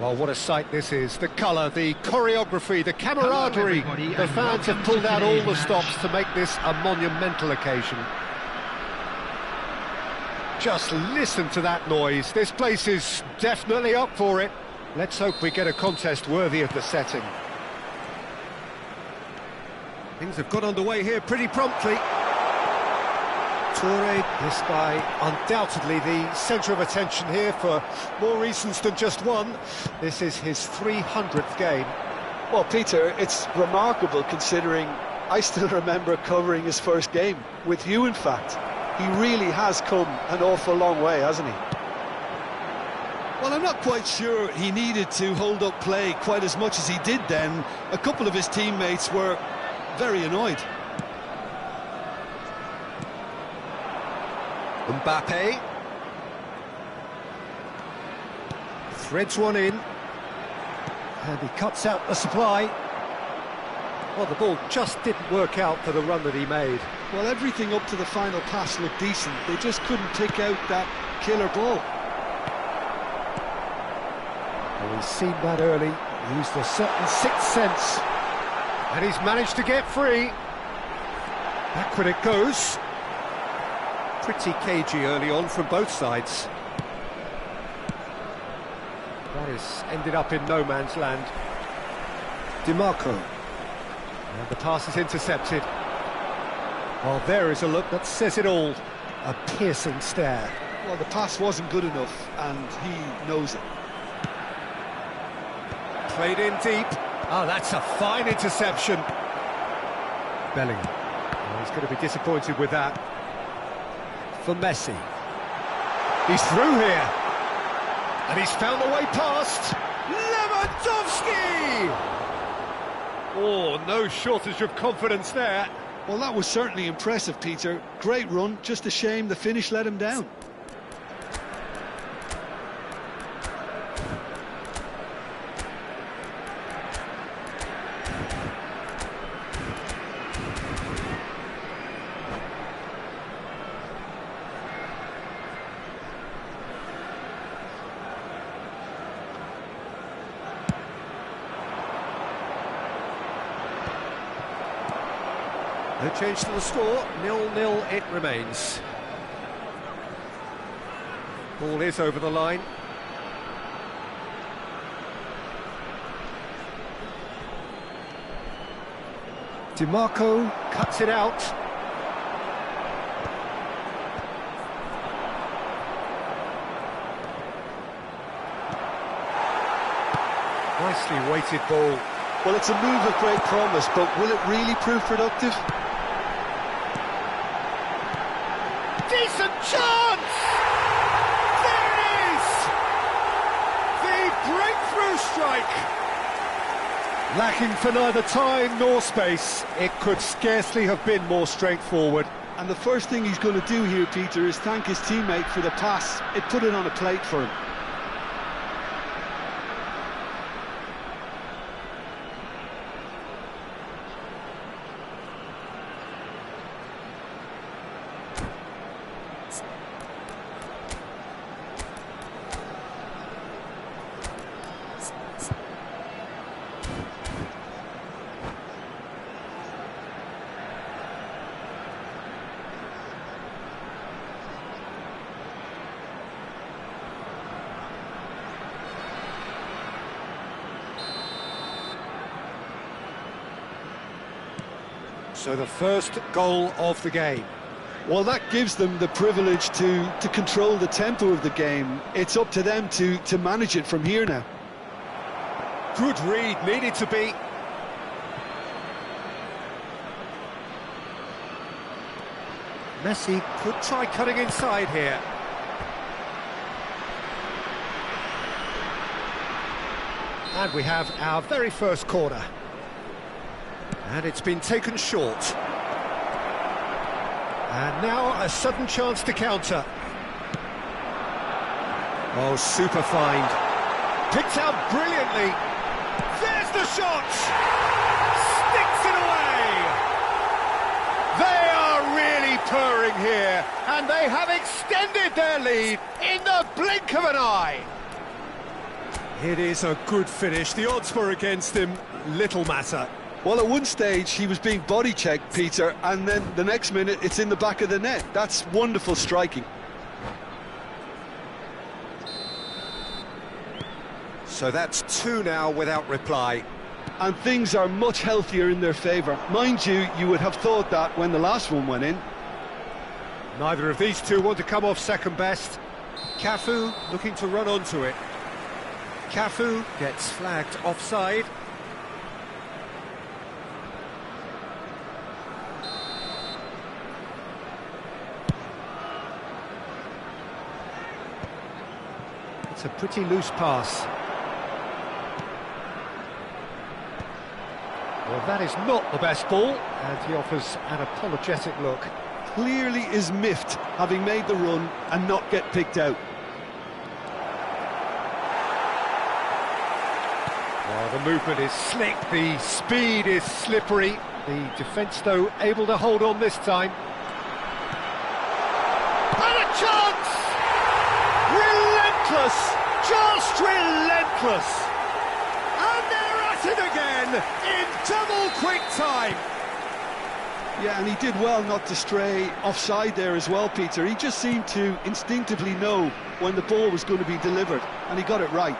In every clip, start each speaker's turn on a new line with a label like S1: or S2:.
S1: Well, what a sight this is. The colour, the choreography, the camaraderie. The fans have pulled out all the stops to make this a monumental occasion. Just listen to that noise. This place is definitely up for it. Let's hope we get a contest worthy of the setting. Things have got underway here pretty promptly. Toure, this guy, undoubtedly the centre of attention here for more reasons than just one. This is his 300th game.
S2: Well, Peter, it's remarkable considering I still remember covering his first game, with you in fact. He really has come an awful long way, hasn't he?
S3: Well, I'm not quite sure he needed to hold up play quite as much as he did then. A couple of his teammates were very annoyed.
S1: Mbappe threads one in, and he cuts out the supply. Well, the ball just didn't work out for the run that he made.
S3: Well, everything up to the final pass looked decent. They just couldn't pick out that killer ball.
S1: Well, he's seen that early, used a certain sixth sense, and he's managed to get free. Backward it goes. Pretty cagey early on from both sides. That has ended up in no man's land. DiMarco. And the pass is intercepted. Well, there is a look that says it all. A piercing stare.
S3: Well, the pass wasn't good enough, and he knows it.
S1: Played in deep. Oh, that's a fine interception. Bellingham. Oh, he's going to be disappointed with that. For Messi. He's through here. And he's found a way past. Lewandowski! Oh, no shortage of confidence there.
S3: Well, that was certainly impressive, Peter. Great run, just a shame the finish let him down.
S1: No change to the score, 0-0 it remains. Ball is over the line. DiMarco cuts it out. Nicely weighted ball.
S2: Well, it's a move of great promise, but will it really prove productive?
S1: Decent chance! There it is! The breakthrough strike! Lacking for neither time nor space, it could scarcely have been more straightforward.
S3: And the first thing he's going to do here, Peter, is thank his teammate for the pass. It put it on a plate for him.
S1: So the first goal of the game.
S3: Well, that gives them the privilege to control the tempo of the game. It's up to them to manage it from here now.
S1: Good read, needed to be. Messi could try cutting inside here. And we have our very first corner. And it's been taken short. And now a sudden chance to counter. Oh, super find. Picked out brilliantly. There's the shot! Sticks it away! They are really purring here, and they have extended their lead in the blink of an eye. It is a good finish. The odds were against him. Little matter.
S2: Well, at one stage he was being body checked, Peter, and then the next minute it's in the back of the net. That's wonderful striking.
S1: So that's 2 now without reply.
S2: And things are much healthier in their favour. Mind you, you would have thought that when the last one went in.
S1: Neither of these two want to come off second best. Cafu looking to run onto it. Cafu gets flagged offside. It's a pretty loose pass. Well, that is not the best ball, and he offers an apologetic look.
S2: Clearly is miffed, having made the run and not get picked out.
S1: Well, the movement is slick, the speed is slippery. The defence, though, able to hold on this time. And a chance! Relentless! Just relentless! And they're at it again in double quick time!
S2: Yeah, and he did well not to stray offside there as well, Peter. He just seemed to instinctively know when the ball was going to be delivered, and he got it right.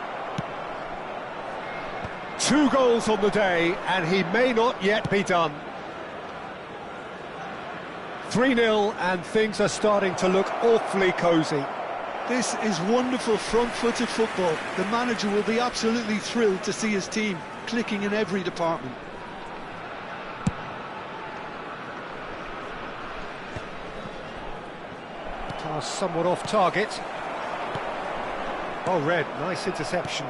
S1: 2 goals on the day, and he may not yet be done. 3-0, and things are starting to look awfully cosy.
S2: This is wonderful front-footed football. The manager will be absolutely thrilled to see his team clicking in every department.
S1: Pass somewhat off target. Oh, red, nice interception.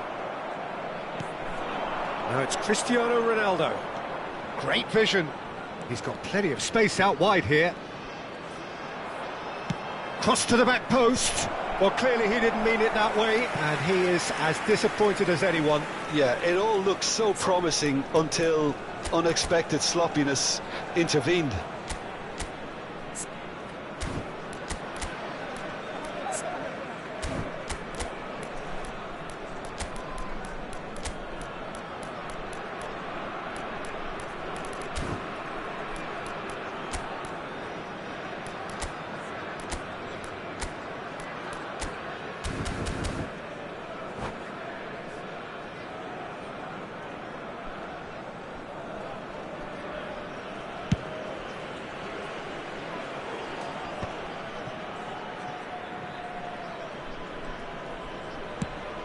S1: Now it's Cristiano Ronaldo. Great vision. He's got plenty of space out wide here. Cross to the back post. Well, clearly he didn't mean it that way, and he is as disappointed as anyone.
S2: Yeah, it all looked so promising until unexpected sloppiness intervened.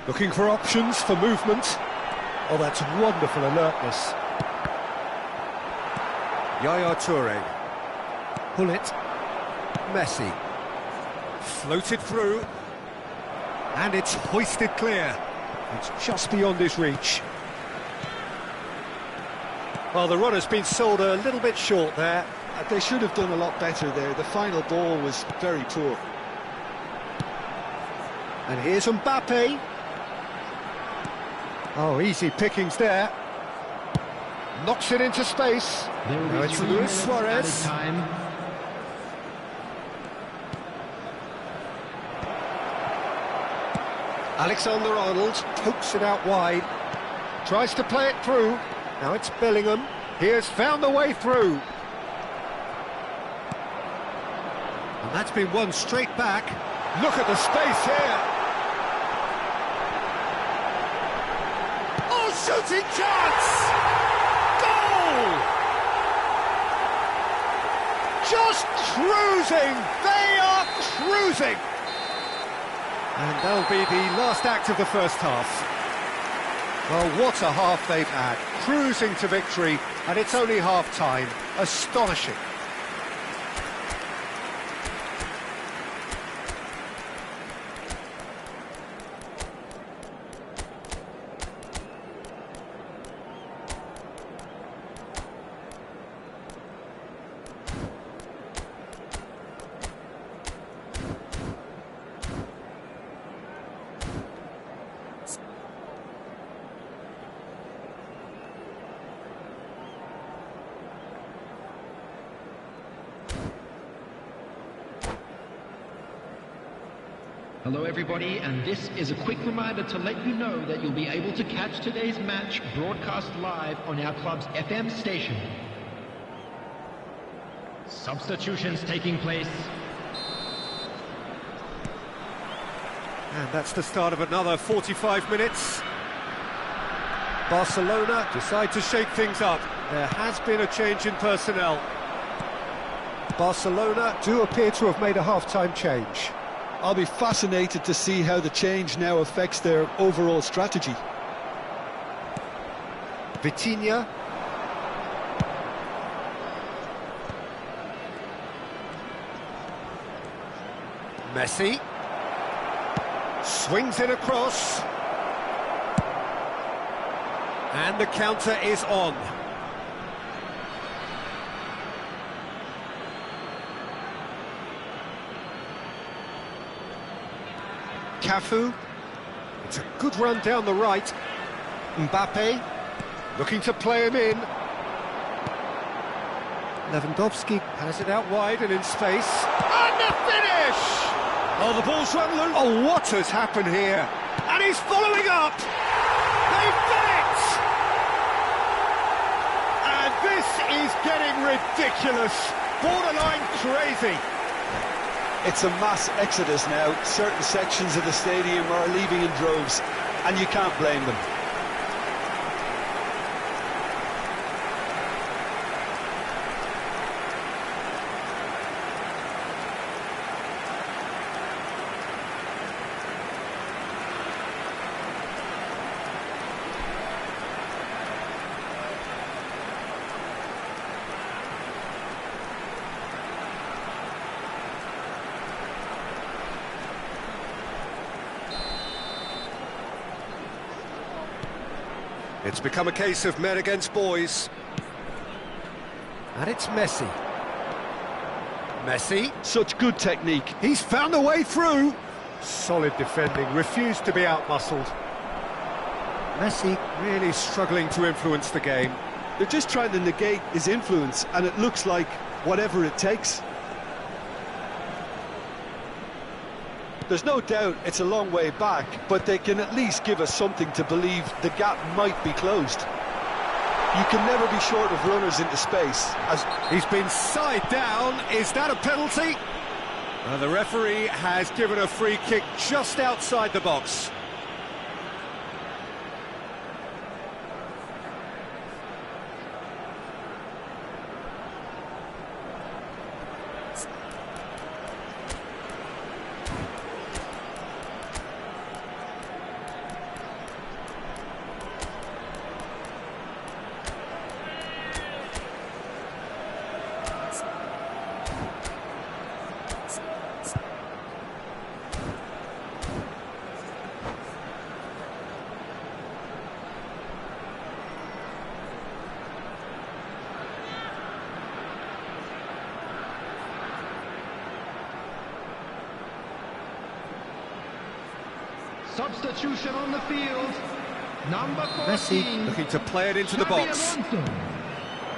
S1: Looking for options for movement. Oh, that's wonderful alertness. Yaya Toure. Pull it. Messi. Floated through. And it's hoisted clear. It's just beyond his reach. Well, the runner's been sold a little bit short there.
S2: They should have done a lot better there. The final ball was very poor.
S1: And here's Mbappe. Oh, easy pickings there. Knocks it into space. Now it's Luis Suarez. Alexander-Arnold pokes it out wide. Tries to play it through. Now it's Bellingham. He has found the way through. And that's been won straight back. Look at the space here. Shooting chance! Goal! Just cruising! They are cruising! And that'll be the last act of the first half. Well, what a half they've had. Cruising to victory, and it's only half-time. Astonishing.
S4: Hello everybody, and this is a quick reminder to let you know that you'll be able to catch today's match broadcast live on our club's FM station. Substitutions taking place.
S1: And that's the start of another 45 minutes. Barcelona decide to shake things up. There has been a change in personnel. Barcelona do appear to have made a half-time change.
S2: I'll be fascinated to see how the change now affects their overall strategy.
S1: Vitinha. Messi. Swings it across. And the counter is on. Cafu. It's a good run down the right. Mbappe looking to play him in. Lewandowski has it out wide and in space. And the finish! Oh, the ball's run loose. Oh, what has happened here? And he's following up. They've done it! And this is getting ridiculous. Borderline crazy.
S2: It's a mass exodus now. Certain sections of the stadium are leaving in droves, and you can't blame them.
S1: It's become a case of men against boys. And it's Messi. Messi.
S2: Such good technique.
S1: He's found a way through. Solid defending, refused to be outmuscled. Messi really struggling to influence the game.
S2: They're just trying to negate his influence, and it looks like whatever it takes. There's no doubt it's a long way back, but they can at least give us something to believe the gap might be closed. You can never be short of runners into space.
S1: As he's been side down, is that a penalty? The referee has given a free kick just outside the box.
S4: Substitution on the field. Number 14.
S1: Messi looking to play it into the box.
S4: Number 13.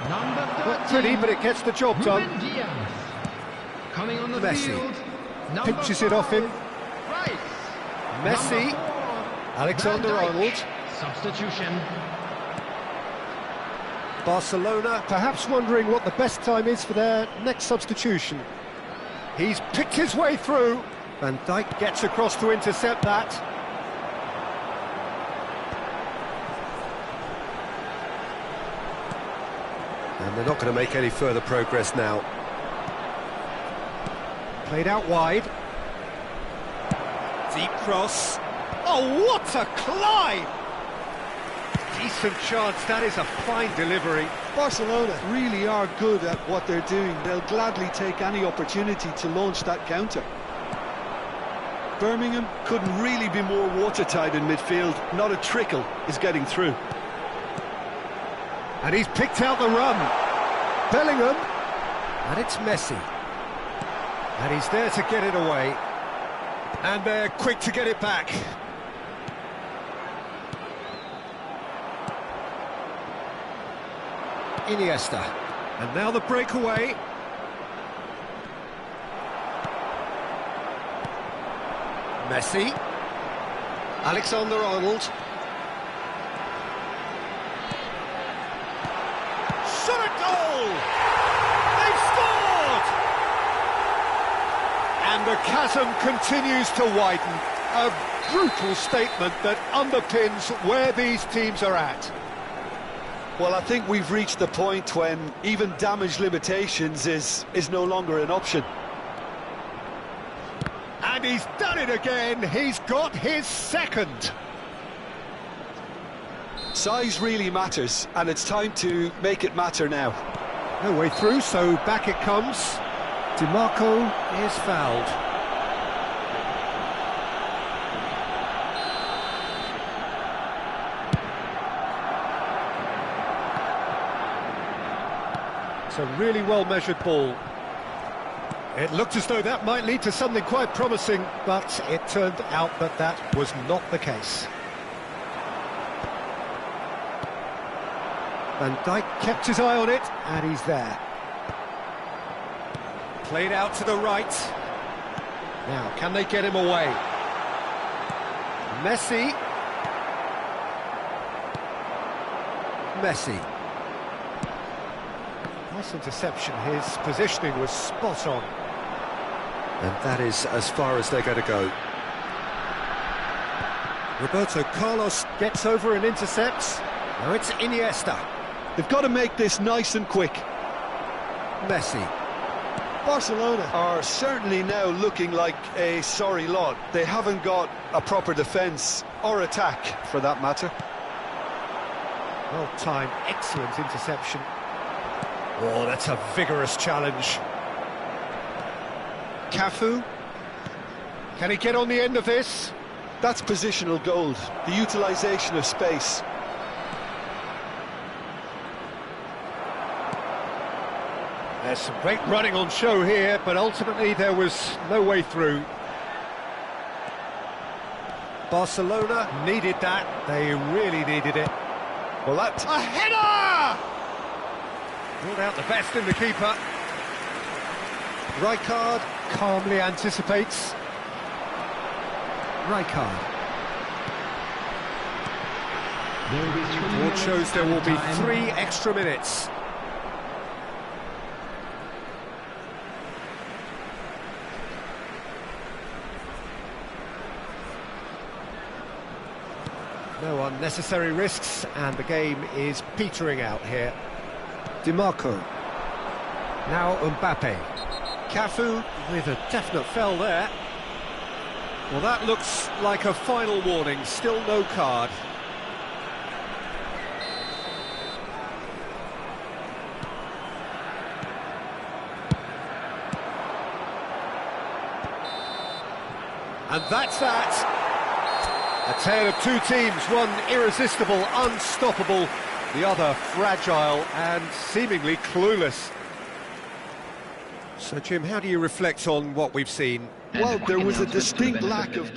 S1: Not pretty, but it gets the job done.
S4: Diaz. Coming on the
S1: Messi
S4: field.
S1: pinches it off him.
S4: Right.
S1: Messi. Alexander-Arnold.
S4: Substitution.
S1: Barcelona perhaps wondering what the best time is for their next substitution. He's picked his way through. Van Dijk gets across to intercept that. And they're not going to make any further progress now. Played out wide. Deep cross. Oh, what a climb! Decent chance, that is a fine delivery.
S2: Barcelona really are good at what they're doing. They'll gladly take any opportunity to launch that counter. Birmingham couldn't really be more watertight in midfield. Not a trickle is getting through.
S1: And he's picked out the run. Bellingham. And it's Messi. And he's there to get it away. And they're quick to get it back. Iniesta. And now the Messi. Alexander-Arnold. Shot at goal! They've scored! And the chasm continues to widen. A brutal statement that underpins where these teams are at.
S2: Well, I think we've reached the point when even damage limitations is no longer an option.
S1: And he's done it again. He's got his second.
S2: Size really matters, and it's time to make it matter now.
S1: No way through, so back it comes. DiMarco is fouled. It's a really well-measured ball. It looked as though that might lead to something quite promising, but it turned out that that was not the case. Van Dijk kept his eye on it, and he's there. Played out to the right. Now, can they get him away? Messi. Messi. Nice interception. His positioning was spot on. And that is as far as they're going to go. Roberto Carlos gets over and intercepts. Now it's Iniesta.
S2: They've got to make this nice and quick.
S1: Messi.
S2: Barcelona are certainly now looking like a sorry lot. They haven't got a proper defence or attack, for that matter.
S1: Well-timed, excellent interception. Oh, that's a vigorous challenge. Cafu. Can he get on the end of this?
S2: That's positional gold, the utilisation of space.
S1: There's some great running on show here, but ultimately there was no way through. Barcelona needed that. They really needed it.
S2: Well, that's
S1: a header! Ruled out the best in the keeper. Rijkaard calmly anticipates. Rijkaard. Board shows there will be 3 extra minutes. No unnecessary risks, and the game is petering out here. DiMarco. Now Mbappe. Cafu with a definite foul there. Well, that looks like a final warning. Still no card. And that's that. A tale of 2 teams, one irresistible, unstoppable, the other fragile and seemingly clueless. So, Jim, how do you reflect on what we've seen?
S2: Well, there was a distinct lack of...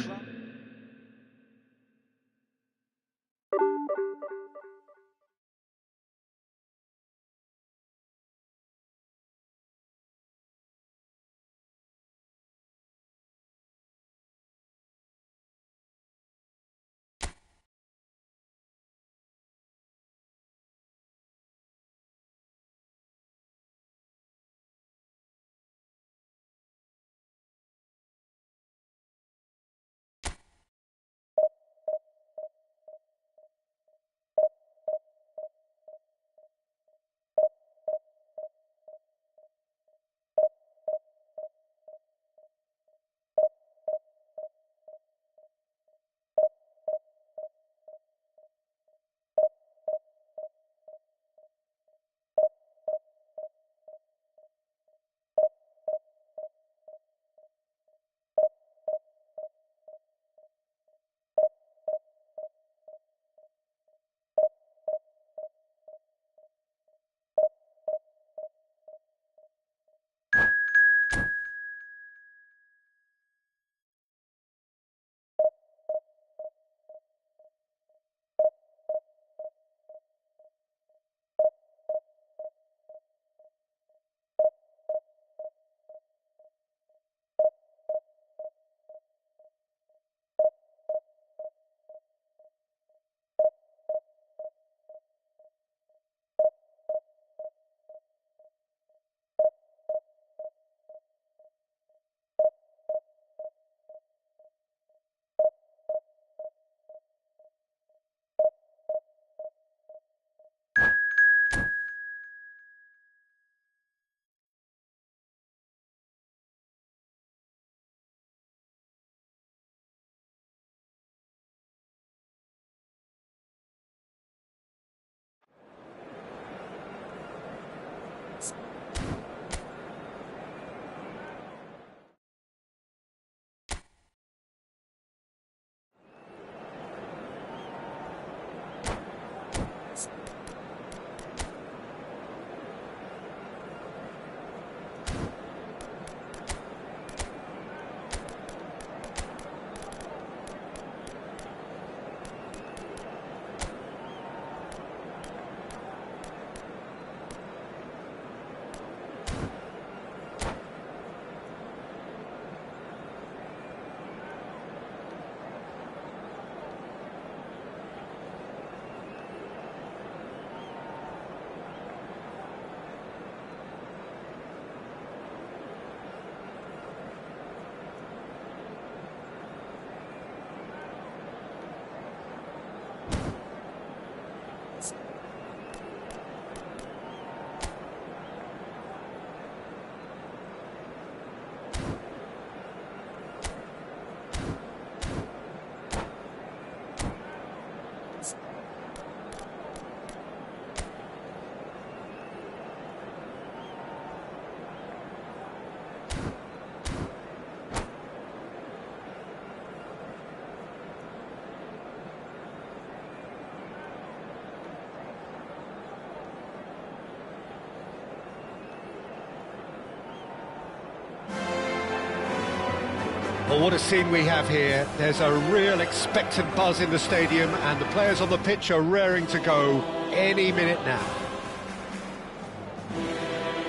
S1: Well, what a scene we have here. There's a real expectant buzz in the stadium, and the players on the pitch are raring to go any minute now.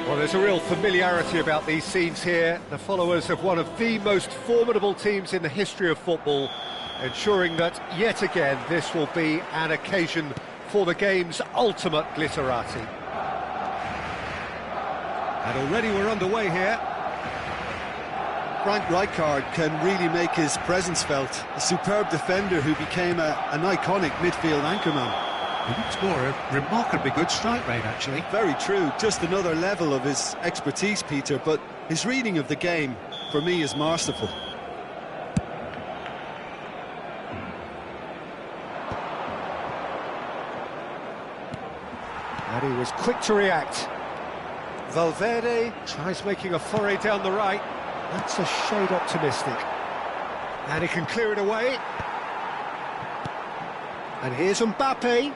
S1: Well, there's a real familiarity about these scenes here. The followers of one of the most formidable teams in the history of football, ensuring that, yet again, this will be an occasion for the game's ultimate glitterati. And already we're underway here.
S3: Frank Rijkaard can really make his presence felt. A superb defender who became an iconic midfield anchorman.
S1: It's more a remarkably good strike rate, actually.
S3: Very true. Just another level of his expertise, Peter, but his reading of the game, for me, is masterful.
S1: And he was quick to react. Valverde tries making a foray down the right. That's a shade optimistic. And he can clear it away. And here's Mbappe.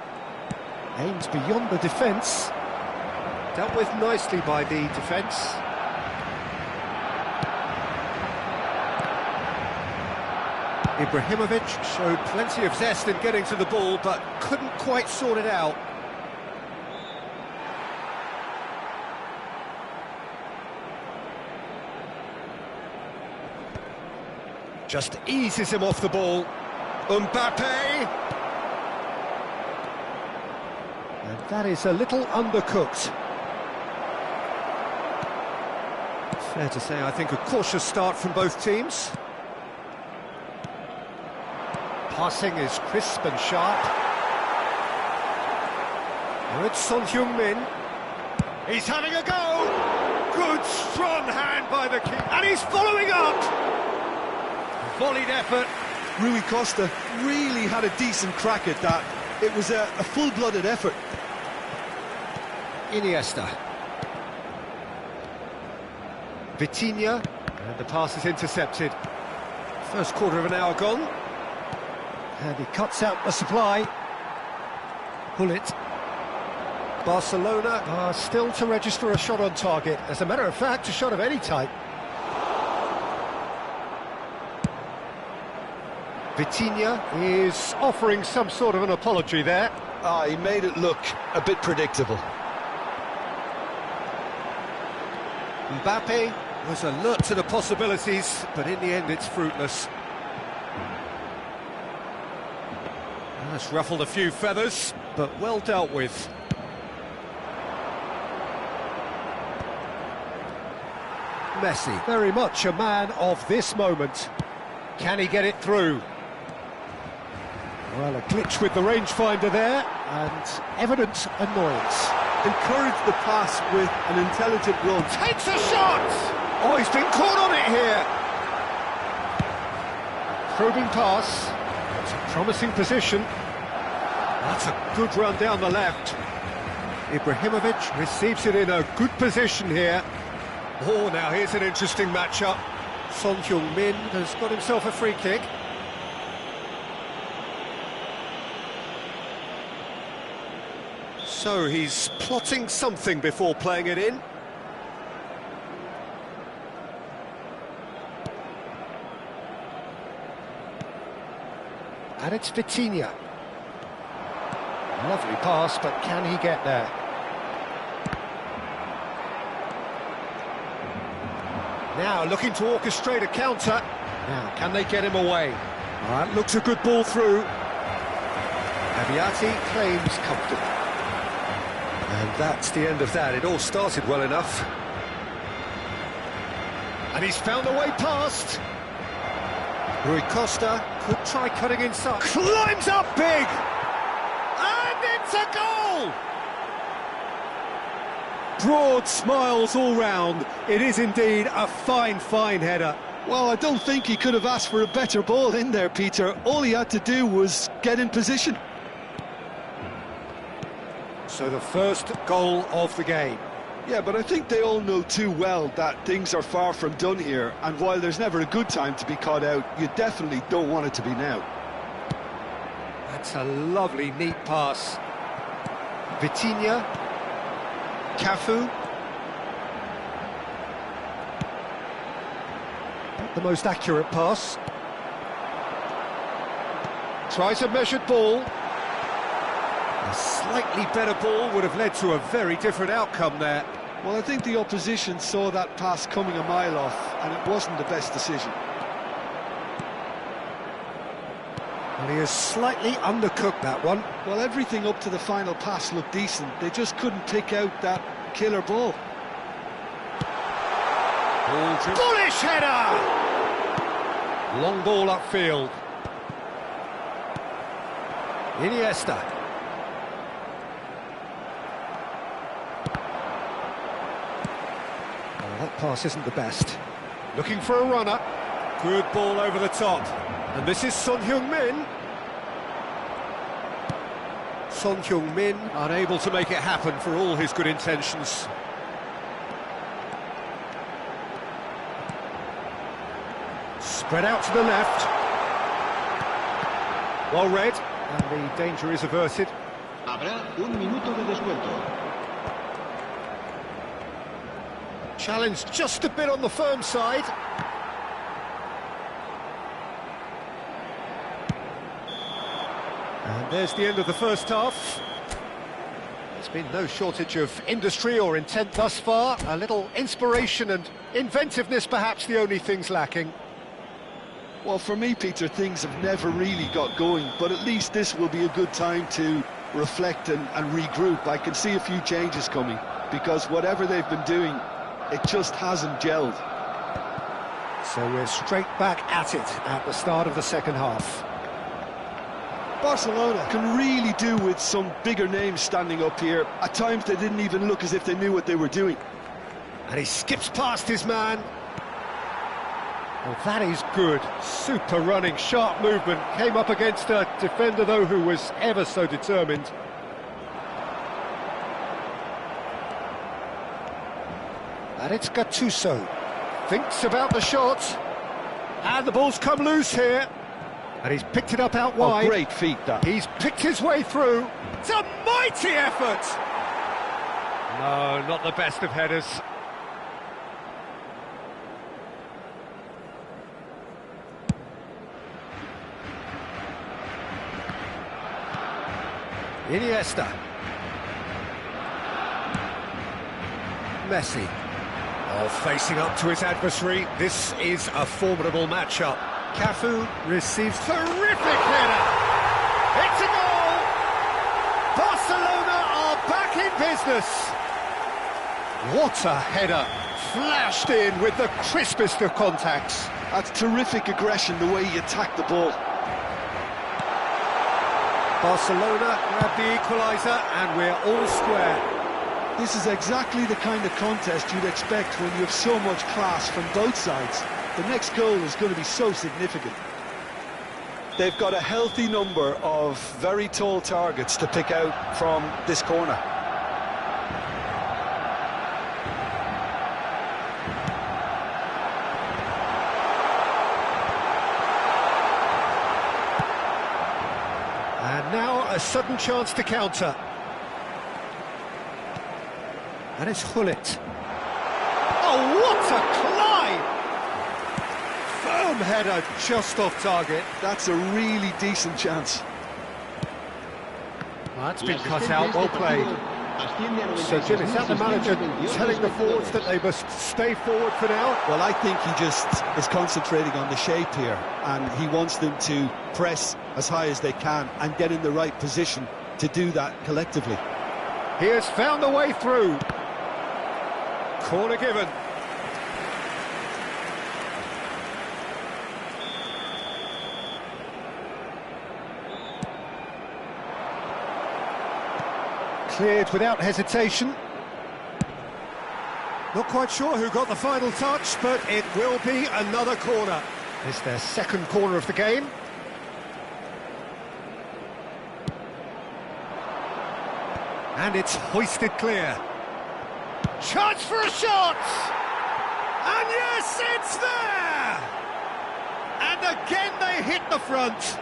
S1: Aims beyond the defence. Dealt with nicely by the defence. Ibrahimovic showed plenty of zest in getting to the ball, but couldn't quite sort it out. Just eases him off the ball. Mbappe! And that is a little undercooked. Fair to say, I think, a cautious start from both teams. Passing is crisp and sharp. Now it's Son Heung-min. He's having a go! Good, strong hand by the keeper. And he's following up! Volleyed effort.
S3: Rui Costa really had a decent crack at that. It was a full-blooded effort.
S1: Iniesta. Vitinha. And the pass is intercepted. First quarter of an hour gone. And he cuts out the supply. Gullit. Barcelona are still to register a shot on target. As a matter of fact, a shot of any type. Vitinha is offering some sort of an apology there.
S2: He made it look a bit predictable.
S1: Mbappe was alert to the possibilities, but in the end it's fruitless. That's ruffled a few feathers, but well dealt with. Messi, very much a man of this moment. Can he get it through? Well, a glitch with the rangefinder there, and evident annoyance.
S3: Encouraged the pass with an intelligent run.
S1: Takes a shot! Oh, he's been caught on it here. Probing pass. It's a promising position. That's a good run down the left. Ibrahimovic receives it in a good position here. Oh, now here's an interesting matchup. Son Heung-min has got himself a free kick. So he's plotting something before playing it in. And it's Vitinha. Lovely pass, but can he get there? Now looking to orchestrate a counter. Now, can they get him away? All right, looks a good ball through. Abiati claims comfortable. And that's the end of that. It all started well enough. And he's found a way past. Rui Costa could try cutting inside. Climbs up big! And it's a goal! Broad smiles all round. It is indeed a fine, fine header.
S3: Well, I don't think he could have asked for a better ball in there, Peter. All he had to do was get in position.
S1: So the first goal of the game.
S3: Yeah, but I think they all know too well that things are far from done here, and while there's never a good time to be caught out, you definitely don't want it to be now.
S1: That's a lovely, neat pass. Vitinha. Cafu. the most accurate pass. Tries a measured ball. A slightly better ball would have led to a very different outcome there.
S2: Well, I think the opposition saw that pass coming a mile off, and it wasn't the best decision.
S1: And he has slightly undercooked that one.
S2: Well, everything up to the final pass looked decent. They just couldn't pick out that killer ball.
S1: Bullish header! Long ball upfield. Iniesta. Oh, that pass isn't the best. Looking for a runner. Good ball over the top. And this is Son Heung-min. Son Heung-min unable to make it happen for all his good intentions. Spread out to the left. Well read, and the danger is averted.
S4: Habrá un minuto de descuento.
S1: Challenge just a bit on the firm side. And there's the end of the first half. There's been no shortage of industry or intent thus far. A little inspiration and inventiveness, perhaps the only things lacking.
S2: Well, for me, Peter, things have never really got going, but at least this will be a good time to reflect and regroup. I can see a few changes coming, because whatever they've been doing, it just hasn't gelled.
S1: So we're straight back at it at the start of the second half.
S2: Barcelona can really do with some bigger names standing up here. At times they didn't even look as if they knew what they were doing.
S1: And he skips past his man. Well, that is good. Super running, sharp movement. Came up against a defender, though, who was ever so determined. And it's Gattuso. Thinks about the shot. And the ball's come loose here. And he's picked it up out wide.
S2: Oh, great feat, that.
S1: He's picked his way through. It's a mighty effort! No, not the best of headers. Iniesta. Messi. Oh, facing up to his adversary. This is a formidable matchup. Cafu receives terrific header. It's a goal! Barcelona are back in business. What a header. Flashed in with the crispest of contacts.
S2: That's terrific aggression, the way he attacked the ball.
S1: Barcelona grab the equaliser and we're all square.
S2: This is exactly the kind of contest you'd expect when you have so much class from both sides. The next goal is going to be so significant. They've got a healthy number of very tall targets to pick out from this corner.
S1: And now a sudden chance to counter. And it's Hullet. Oh, what a climb! Firm header just off target.
S2: That's a really decent chance.
S1: Well, that's been cut out, well played. So, Jim, is that the manager telling the forwards that they must stay forward for now?
S2: Well, I think he just is concentrating on the shape here, and he wants them to press as high as they can and get in the right position to do that collectively.
S1: He has found a way through. Corner given. Cleared without hesitation. Not quite sure who got the final touch, but it will be another corner. It's their second corner of the game. And it's hoisted clear. Chance for a shot! And yes, it's there! And again they hit the front.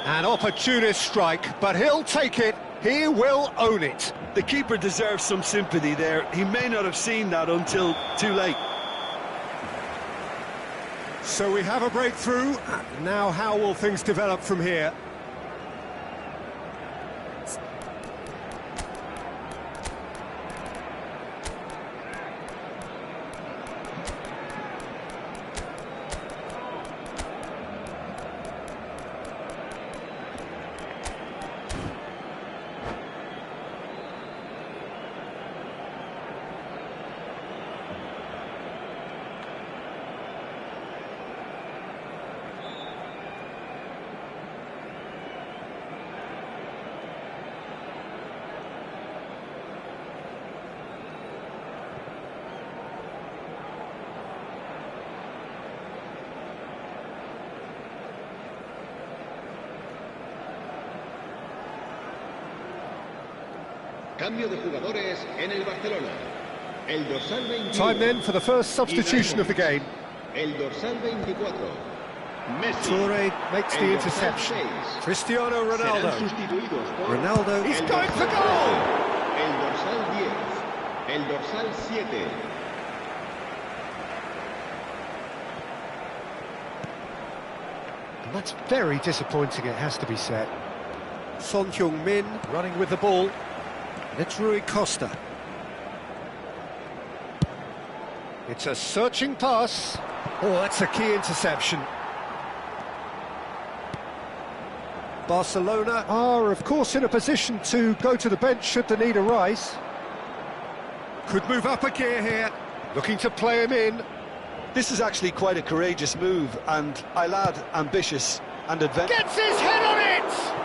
S1: An opportunist strike, but he'll take it. He will own it.
S2: The keeper deserves some sympathy there. He may not have seen that until too late.
S1: So we have a breakthrough. Now how will things develop from here?
S5: Cambio de jugadores en el Barcelona. El dorsal 21.
S1: Time then for the first substitution of the game.
S5: El dorsal 24. Messi.
S1: Toure makes the interception. Cristiano Ronaldo. Ronaldo is going for goal!
S5: El dorsal 10. El dorsal 7.
S1: And that's very disappointing, it has to be said. Son Heung-min running with the ball. And it's Rui Costa. It's a searching pass. Oh, that's a key interception. Barcelona are, of course, in a position to go to the bench should the need arise. Could move up a gear here, looking to play him in.
S2: This is actually quite a courageous move, and I'll add ambitious and adventurous.
S1: Gets his head on it!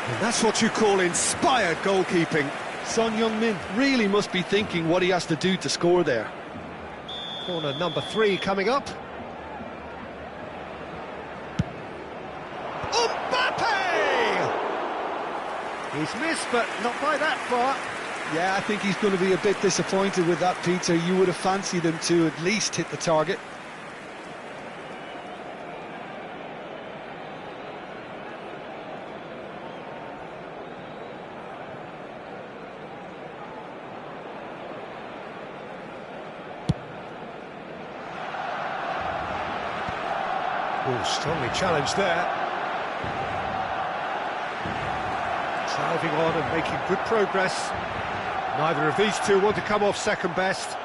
S1: And that's what you call inspired goalkeeping.
S2: Son Heung-min really must be thinking what he has to do to score there.
S1: Corner number 3 coming up. Mbappe! He's missed, but not by that far.
S2: Yeah, I think he's going to be a bit disappointed with that, Peter. You would have fancied him to at least hit the target.
S1: Oh, strongly challenged there. Driving on and making good progress. Neither of these two want to come off second best.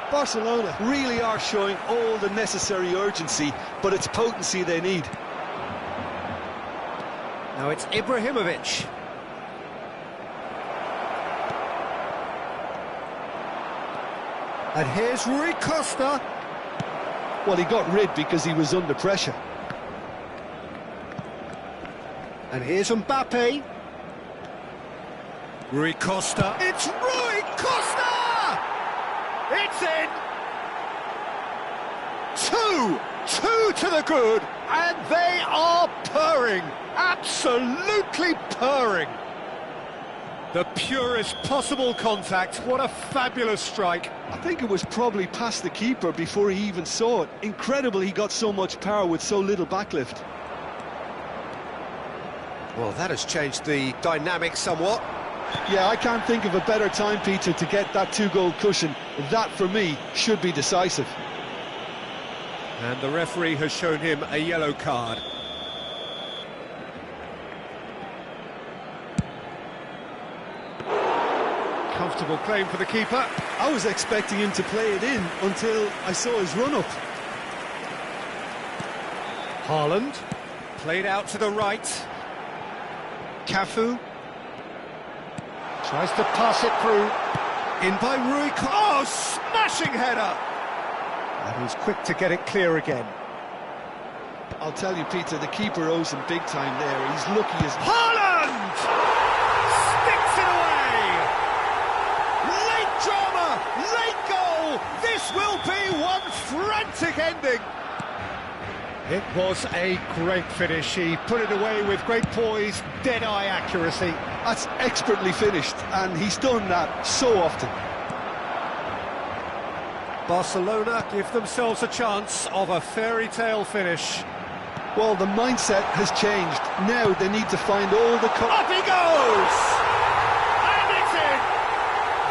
S2: Barcelona really are showing all the necessary urgency, but it's potency they need.
S1: Now it's Ibrahimovic. And here's Rui Costa.
S2: Well, he got rid because he was under pressure.
S1: And here's Mbappe. Rui Costa. It's Rui Costa! It's in! Two to the good, and they are purring. Absolutely purring. The purest possible contact. What a fabulous strike.
S2: I think it was probably past the keeper before he even saw it. Incredible he got so much power with so little backlift.
S1: Well, that has changed the dynamic somewhat.
S2: Yeah, I can't think of a better time, Peter, to get that 2-goal cushion. That, for me, should be decisive.
S1: And the referee has shown him a yellow card. Comfortable claim for the keeper.
S2: I was expecting him to play it in until I saw his run-up.
S1: Haaland, played out to the right. Cafu. Tries to pass it through. In by Rui Costa. Oh, smashing header! And he's quick to get it clear again.
S2: I'll tell you, Peter, the keeper owes him big time there. He's lucky as...
S1: Haaland! Sticks it away! Late drama! Late goal! This will be one frantic ending! It was a great finish. He put it away with great poise, dead-eye accuracy.
S2: That's expertly finished, and he's done that so often.
S1: Barcelona give themselves a chance of a fairy tale finish.
S2: Well, the mindset has changed. Now they need to find all the...
S1: Up he goes! And it's in!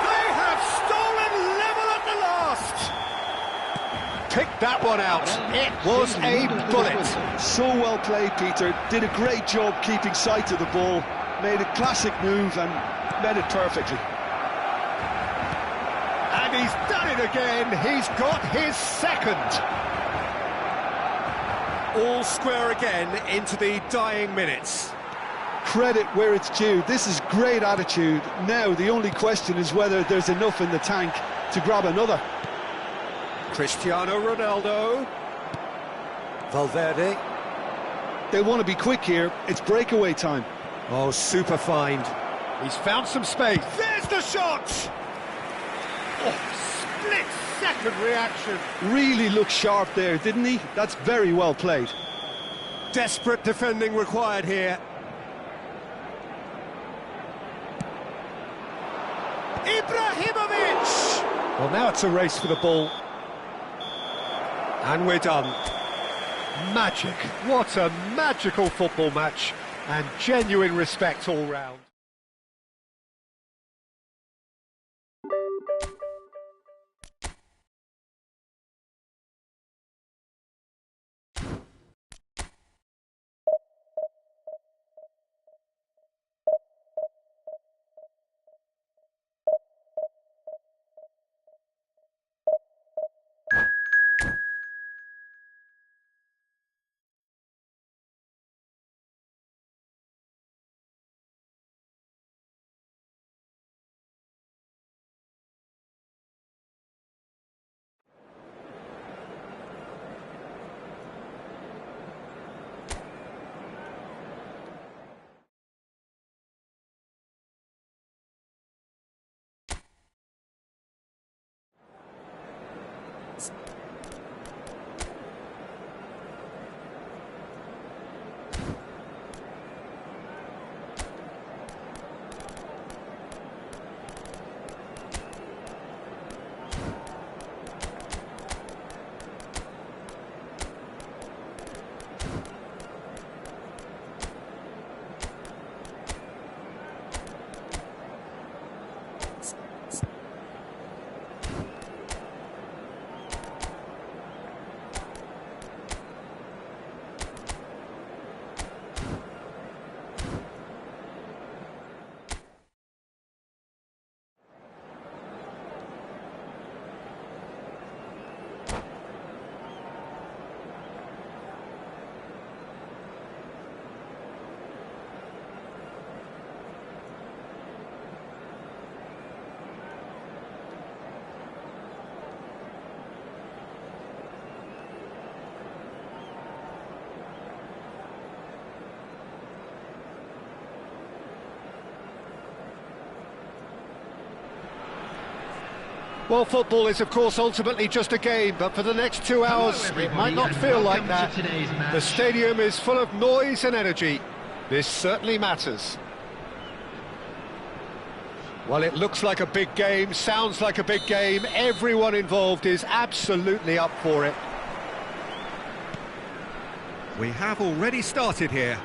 S1: They have stolen level at the last! Picked that that one out. It was a bullet.
S2: So well played, Peter. Did a great job keeping sight of the ball. Made a classic move and met it perfectly.
S1: And he's done it again. He's got his second. All square again into the dying minutes.
S2: Credit where it's due. This is great attitude. Now the only question is whether there's enough in the tank to grab another.
S1: Cristiano Ronaldo. Valverde.
S2: They want to be quick here. It's breakaway time.
S1: Oh, super find. He's found some space. There's the shot! Oh, split-second reaction.
S2: Really looked sharp there, didn't he? That's very well played.
S1: Desperate defending required here. Ibrahimovic! Well, now it's a race for the ball. And we're done. Magic. What a magical football match. And genuine respect all round. Well, football is, of course, ultimately just a game, but for the next 2 hours, it might not feel like that. The stadium is full of noise and energy. This certainly matters. Well, it looks like a big game, sounds like a big game. Everyone involved is absolutely up for it. We have already started here.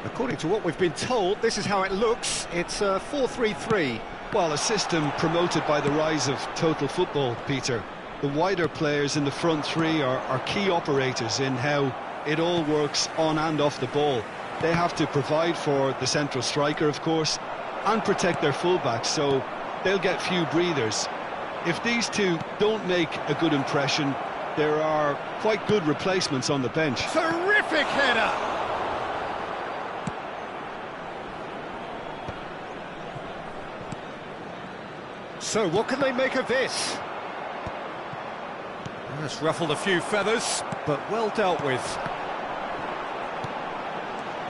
S1: According to what we've been told, this is how it looks. It's a 4-3-3.
S2: Well, a system promoted by the rise of total football, Peter. The wider players in the front three are key operators in how it all works on and off the ball. They have to provide for the central striker, of course, and protect their fullbacks, so they'll get few breathers. If these two don't make a good impression, there are quite good replacements on the bench.
S1: Terrific header! So, what can they make of this? That's ruffled a few feathers, but well dealt with.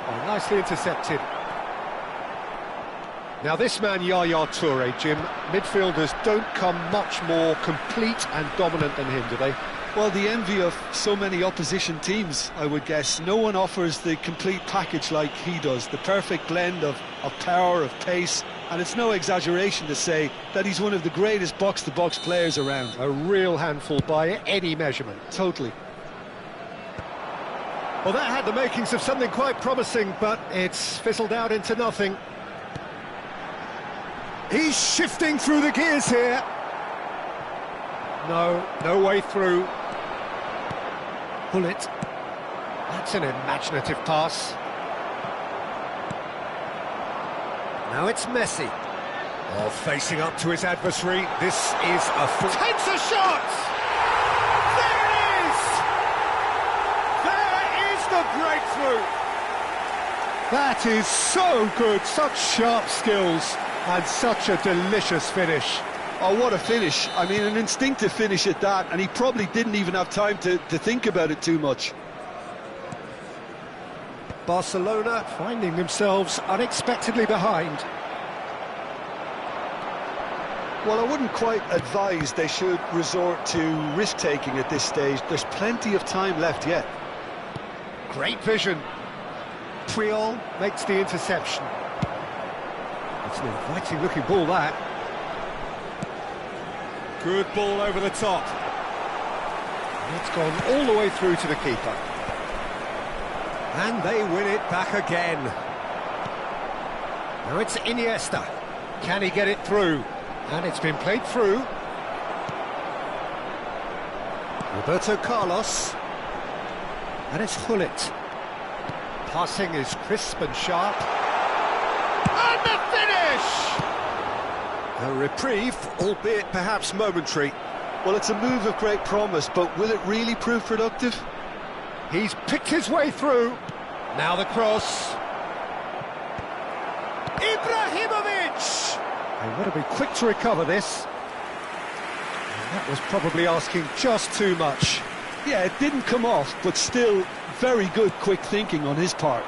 S1: Oh, nicely intercepted. Now, this man, Yaya Toure, Jim, midfielders don't come much more complete and dominant than him, do they?
S2: Well, the envy of so many opposition teams, I would guess. No one offers the complete package like he does. The perfect blend of power, of pace, and it's no exaggeration to say that he's one of the greatest box-to-box players around.
S1: A real handful by any measurement.
S2: Totally.
S1: Well, that had the makings of something quite promising, but it's fizzled out into nothing. He's shifting through the gears here. No way through. Pull it. That's an imaginative pass. Now it's Messi. Oh, facing up to his adversary. This is a full... Takes a shot! There it is! There is the breakthrough! That is so good. Such sharp skills and such a delicious finish.
S2: Oh, what a finish. I mean, an instinctive finish at that, and he probably didn't even have time to think about it too much.
S1: Barcelona finding themselves unexpectedly behind.
S2: Well, I wouldn't quite advise they should resort to risk-taking at this stage. There's plenty of time left yet.
S1: Great vision. Puyol makes the interception. It's an inviting-looking ball, that. Good ball over the top. And it's gone all the way through to the keeper. And they win it back again. Now it's Iniesta. Can he get it through? And it's been played through. Roberto Carlos. And it's Hullet. Passing is crisp and sharp. And the finish! A reprieve, albeit perhaps momentary.
S2: Well, it's a move of great promise, but will it really prove productive?
S1: He's picked his way through. Now the cross. Ibrahimovic! They've got to be quick to recover this. And that was probably asking just too much.
S2: Yeah, it didn't come off, but still very good quick thinking on his part.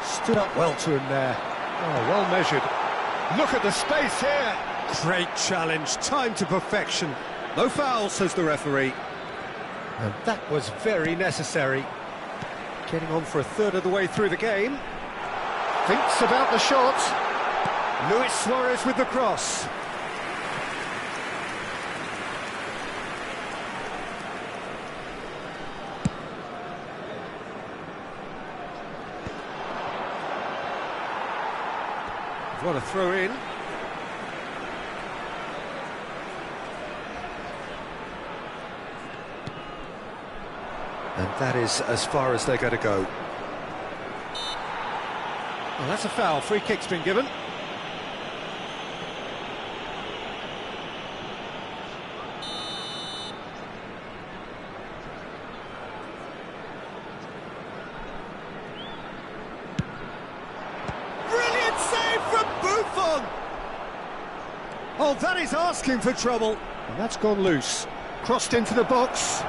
S1: Stood up well to him there. Oh, well measured. Look at the space here. Great challenge, time to perfection. No foul, says the referee. And that was very necessary. Getting on for a third of the way through the game. Thinks about the shot. Luis Suarez with the cross. What a throw in. And that is as far as they're going to go. Well, that's a foul. Free kick's been given. Brilliant save from Buffon! Oh, that is asking for trouble. And that's gone loose. Crossed into the box.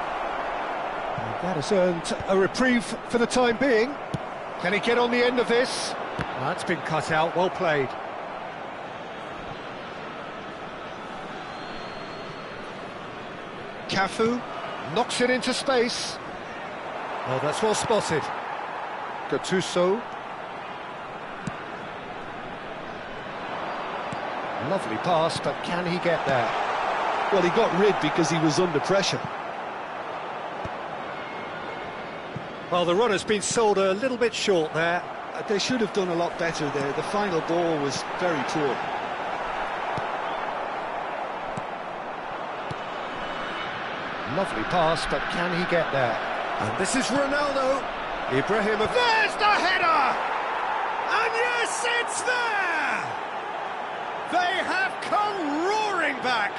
S1: That has earned a reprieve for the time being. Can he get on the end of this? That's been cut out, well played. Cafu knocks it into space. Oh, that's well spotted. Gattuso. Lovely pass, but can he get there?
S2: Well, he got rid because he was under pressure.
S1: Well, the run has been sold a little bit short there.
S2: They should have done a lot better there. The final ball was very poor.
S1: Lovely pass, but can he get there? And this is Ronaldo. Ibrahimovic. There's the header! And yes, it's there! They have come roaring back.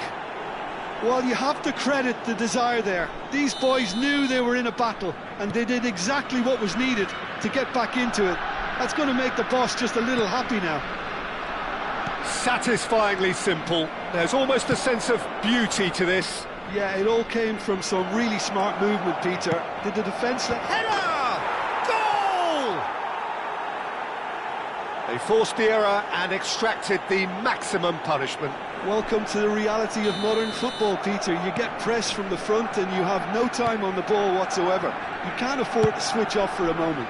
S2: Well, you have to credit the desire there. These boys knew they were in a battle, and they did exactly what was needed to get back into it. That's going to make the boss just a little happy now.
S1: Satisfyingly simple. There's almost a sense of beauty to this.
S2: Yeah, it all came from some really smart movement, Peter. Did the defence...
S1: Header! Goal! They forced the error and extracted the maximum punishment.
S2: Welcome to the reality of modern football, Peter. You get pressed from the front and you have no time on the ball whatsoever. You can't afford to switch off for a moment.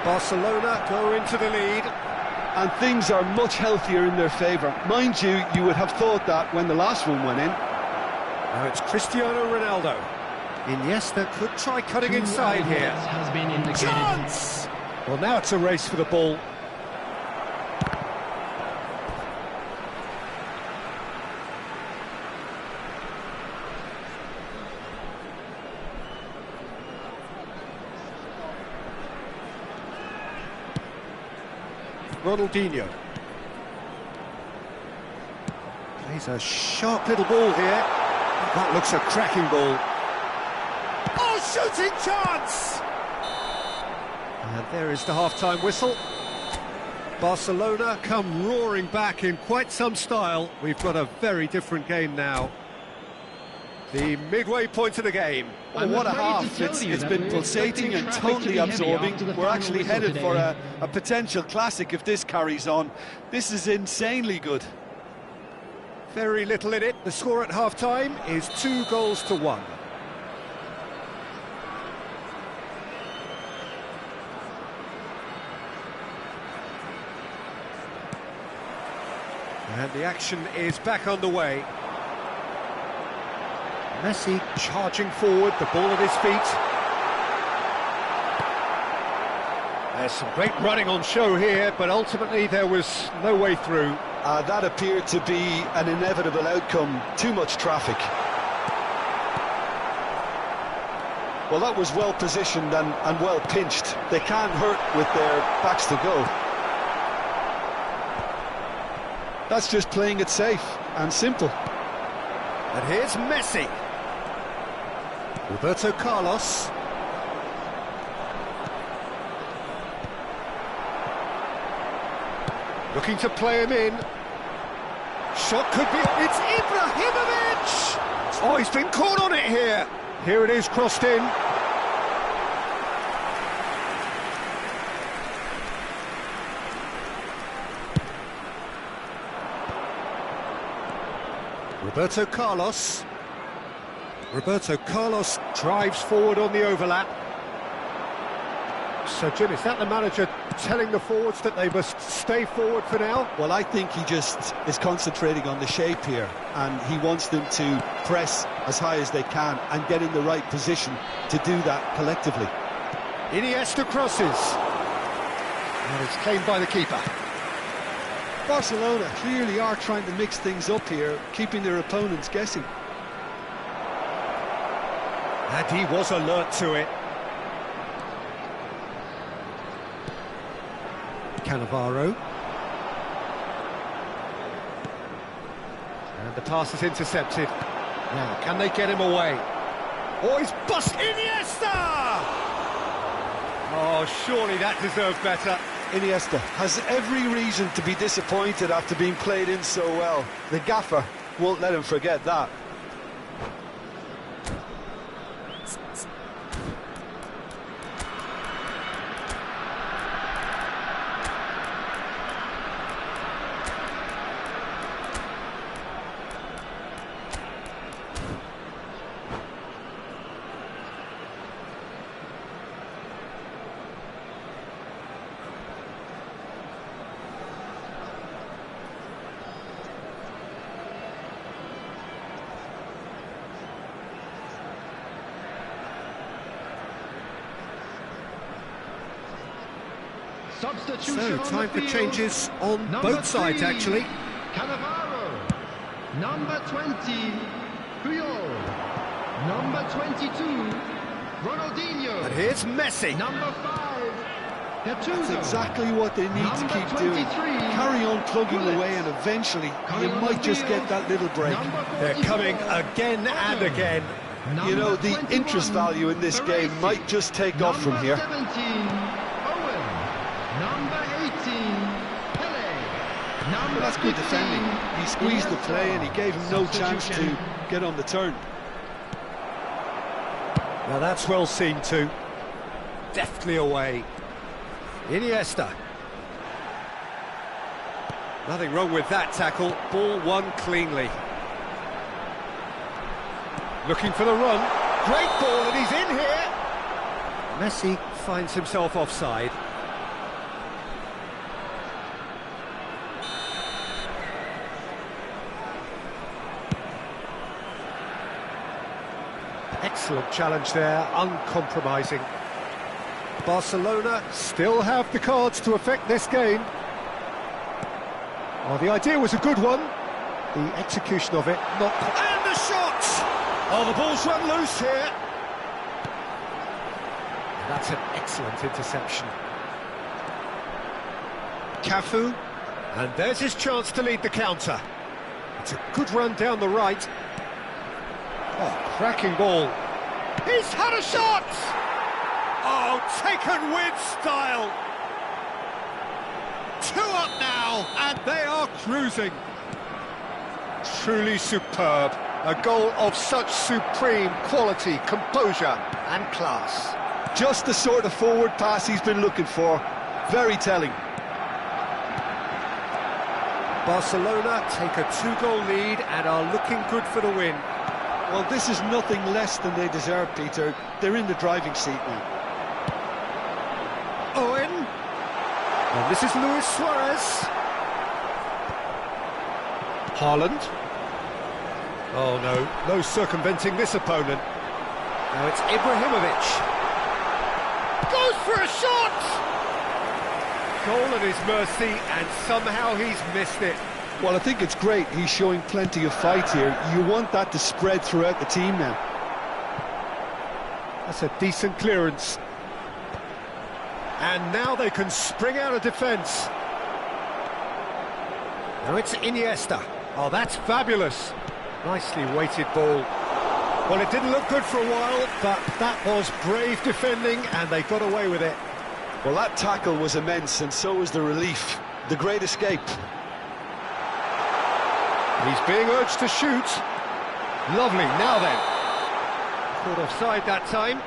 S1: Barcelona go into the lead.
S2: And things are much healthier in their favour. Mind you, you would have thought that when the last one went in.
S1: Now it's Cristiano Ronaldo. Iniesta could try cutting inside here.
S4: Has been indicated.
S1: Chance! Well, now it's a race for the ball. Ronaldinho. Plays a sharp little ball here. That looks a cracking ball. Oh, shooting chance! And there is the half-time whistle. Barcelona come roaring back in quite some style. We've got a very different game now. The midway point of the game.
S2: Oh, what a half. It's been pulsating and totally absorbing. We're actually headed for a potential classic if this carries on. This is insanely good.
S1: Very little in it. The score at half-time is 2-1. And the action is back underway. Messi charging forward, the ball at his feet. There's some great running on show here, but ultimately there was no way through.
S2: That appeared to be an inevitable outcome. Too much traffic. Well, that was well positioned and well pinched. They can't hurt with their backs to go. That's just playing it safe and simple.
S1: And here's Messi. Roberto Carlos. Looking to play him in. Shot could be... It's Ibrahimovic! Oh, he's been caught on it here. Here it is, crossed in. Roberto Carlos. Roberto Carlos drives forward on the overlap. So, Jim, is that the manager telling the forwards that they must stay forward for now?
S2: Well, I think he just is concentrating on the shape here, and he wants them to press as high as they can and get in the right position to do that collectively.
S1: Iniesta crosses. And it's claimed by the keeper.
S2: Barcelona clearly are trying to mix things up here, keeping their opponents guessing.
S1: And he was alert to it. Cannavaro. And the pass is intercepted. Now, can they get him away? Oh, he's bust Iniesta! Oh, surely that deserved better.
S2: Iniesta has every reason to be disappointed after being played in so well. The gaffer won't let him forget that.
S1: So, time for changes on both sides, actually.
S4: Cannavaro. Number 20, Puyol. Number 22, Ronaldinho.
S1: And here's Messi.
S4: Number 5, Gattuso.
S2: That's exactly what they need to keep doing. Carry on plugging away, and eventually you might just get that little break.
S1: They're coming again and again.
S2: You know, the interest value in this game might just take off from here.
S4: Number 18, Pele.
S2: Well, that's good defending. He squeezed the play and he gave him no chance to get on the turn.
S1: Now that's well seen too. Deftly away. Iniesta. Nothing wrong with that tackle. Ball won cleanly. Looking for the run. Great ball, and he's in here. Messi finds himself offside. Excellent challenge there, uncompromising. Barcelona still have the cards to affect this game. Well, the idea was a good one. The execution of it, not... And the shot! Oh, the ball's run loose here. That's an excellent interception. Cafu. And there's his chance to lead the counter. It's a good run down the right. Oh, cracking ball. He's had a shot! Oh, taken with style. 2 up now, and they are cruising. Truly superb. A goal of such supreme quality, composure and class.
S2: Just the sort of forward pass he's been looking for. Very telling.
S1: Barcelona take a 2-goal lead and are looking good for the win.
S2: Well, this is nothing less than they deserve, Peter. They're in the driving seat now.
S1: Owen. And this is Luis Suarez. Haaland. Oh no circumventing this opponent. Now it's Ibrahimovic. Goes for a shot! Goal at his mercy, and somehow he's missed it.
S2: Well, I think it's great. He's showing plenty of fight here. You want that to spread throughout the team now.
S1: That's a decent clearance. And now they can spring out of defence. Now it's Iniesta. Oh, that's fabulous. Nicely weighted ball. Well, it didn't look good for a while, but that was brave defending, and they got away with it.
S2: Well, that tackle was immense, and so was the relief. The great escape.
S1: He's being urged to shoot. Lovely, now then. Caught offside that time.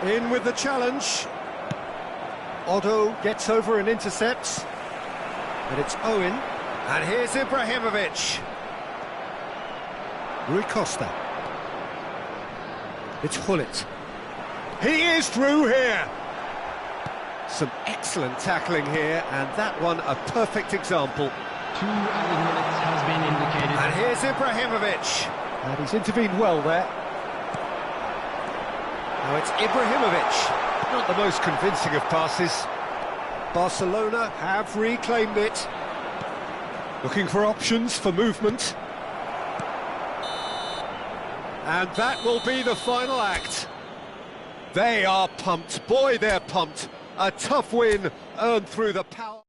S1: In with the challenge. Otto gets over and intercepts. And it's Owen. And here's Ibrahimovic. Rui Costa. It's Hullet. He is through here. Some excellent tackling here, and that one a perfect example.
S4: 2 added minutes has been indicated.
S1: And here's Ibrahimovic. And he's intervened well there. Now it's Ibrahimovic. Not the most convincing of passes. Barcelona have reclaimed it. Looking for options for movement. And that will be the final act. They are pumped. Boy, they're pumped. A tough win earned through the power.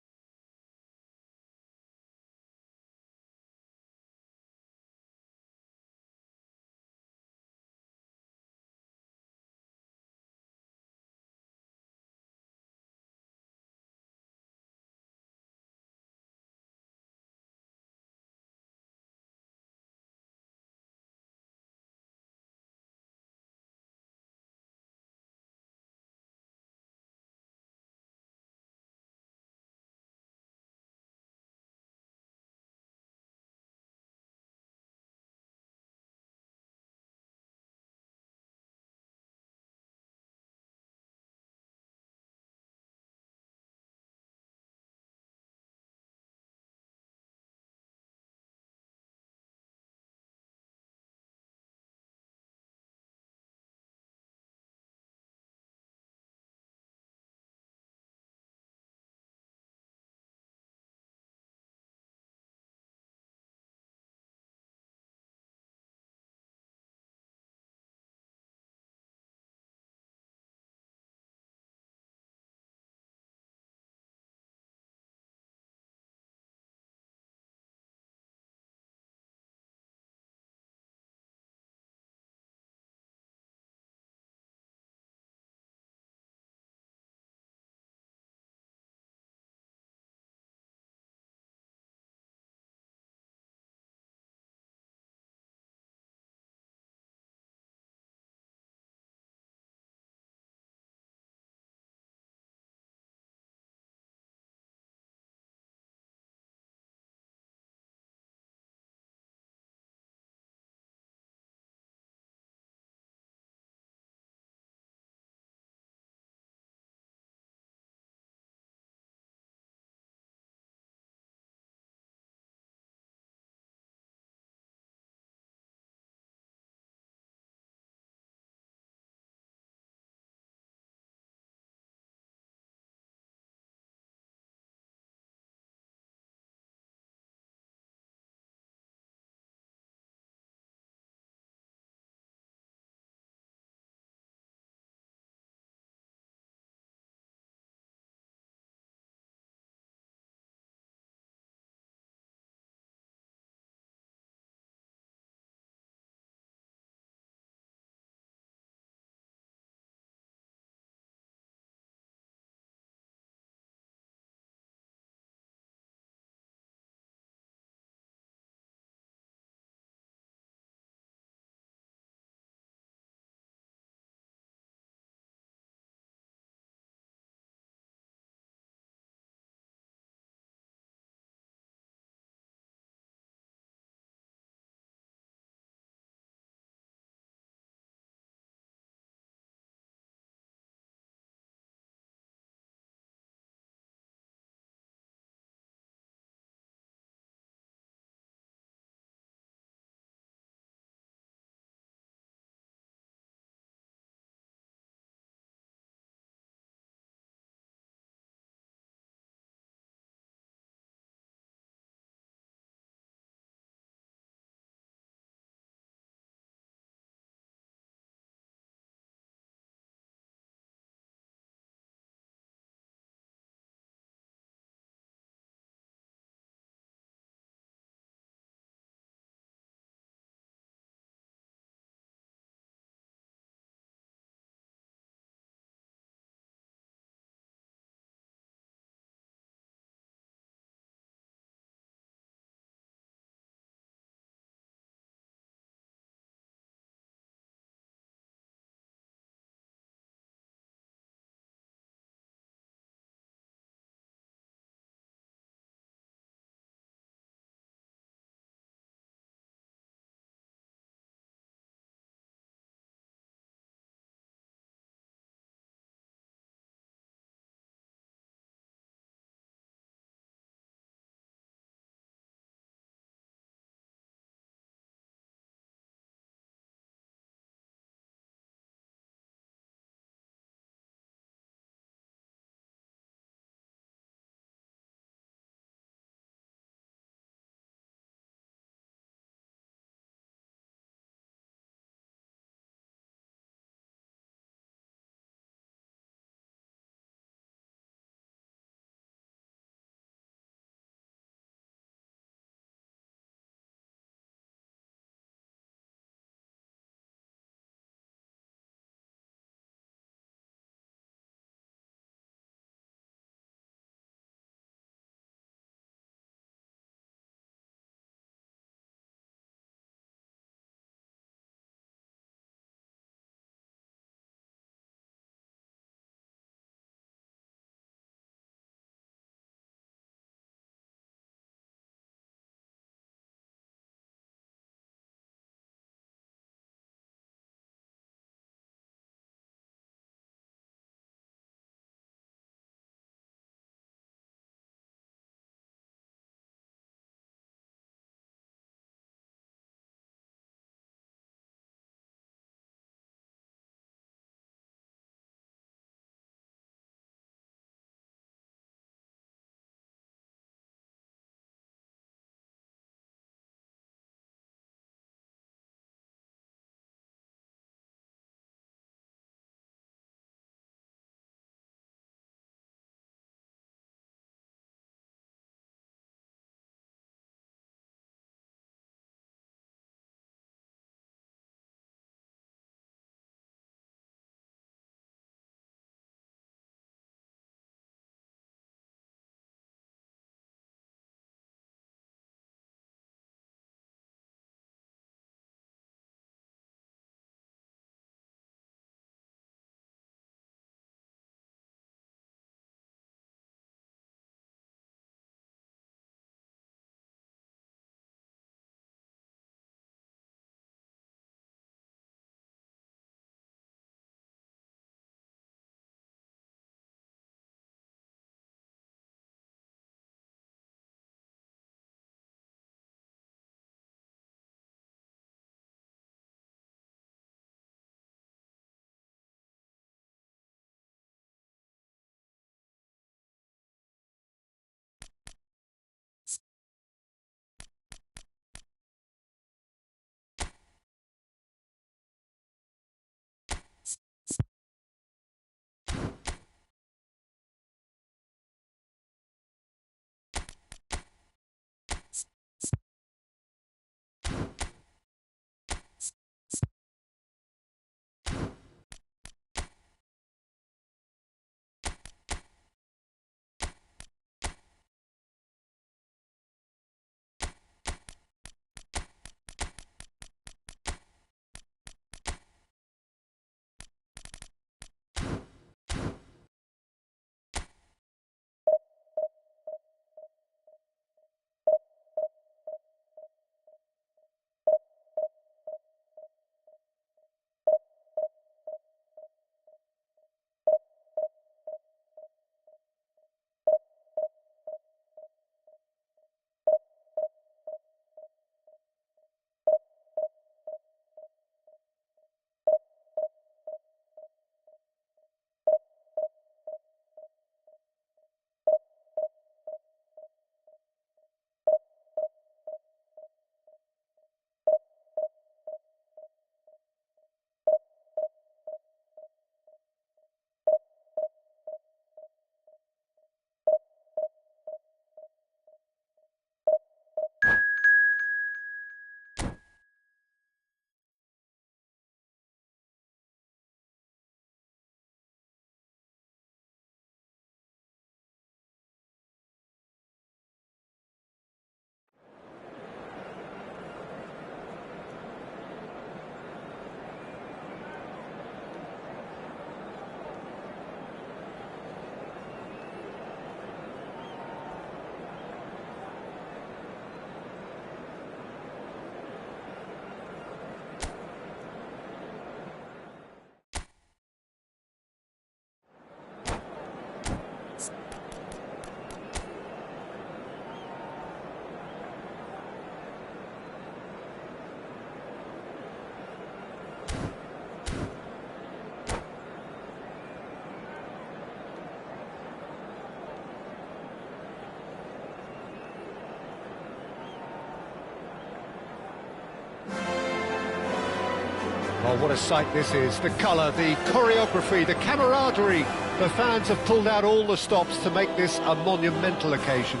S1: Oh, what a sight this is. The colour, the choreography, the camaraderie. The fans have pulled out all the stops to make this a monumental occasion.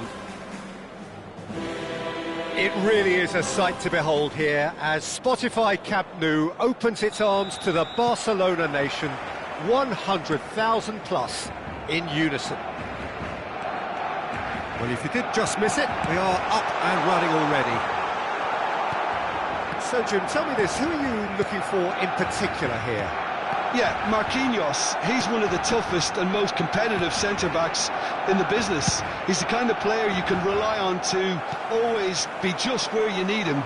S1: It really is a sight to behold here as Spotify Camp Nou opens its arms to the Barcelona nation, 100,000 plus in unison. Well, if you did just miss it, we are up and running already. So, Jim, tell me this, who are you looking for in particular here?
S3: Yeah, Marquinhos, he's one of the toughest and most competitive centre-backs in the business. He's the kind of player you can rely on to always be just where you need him,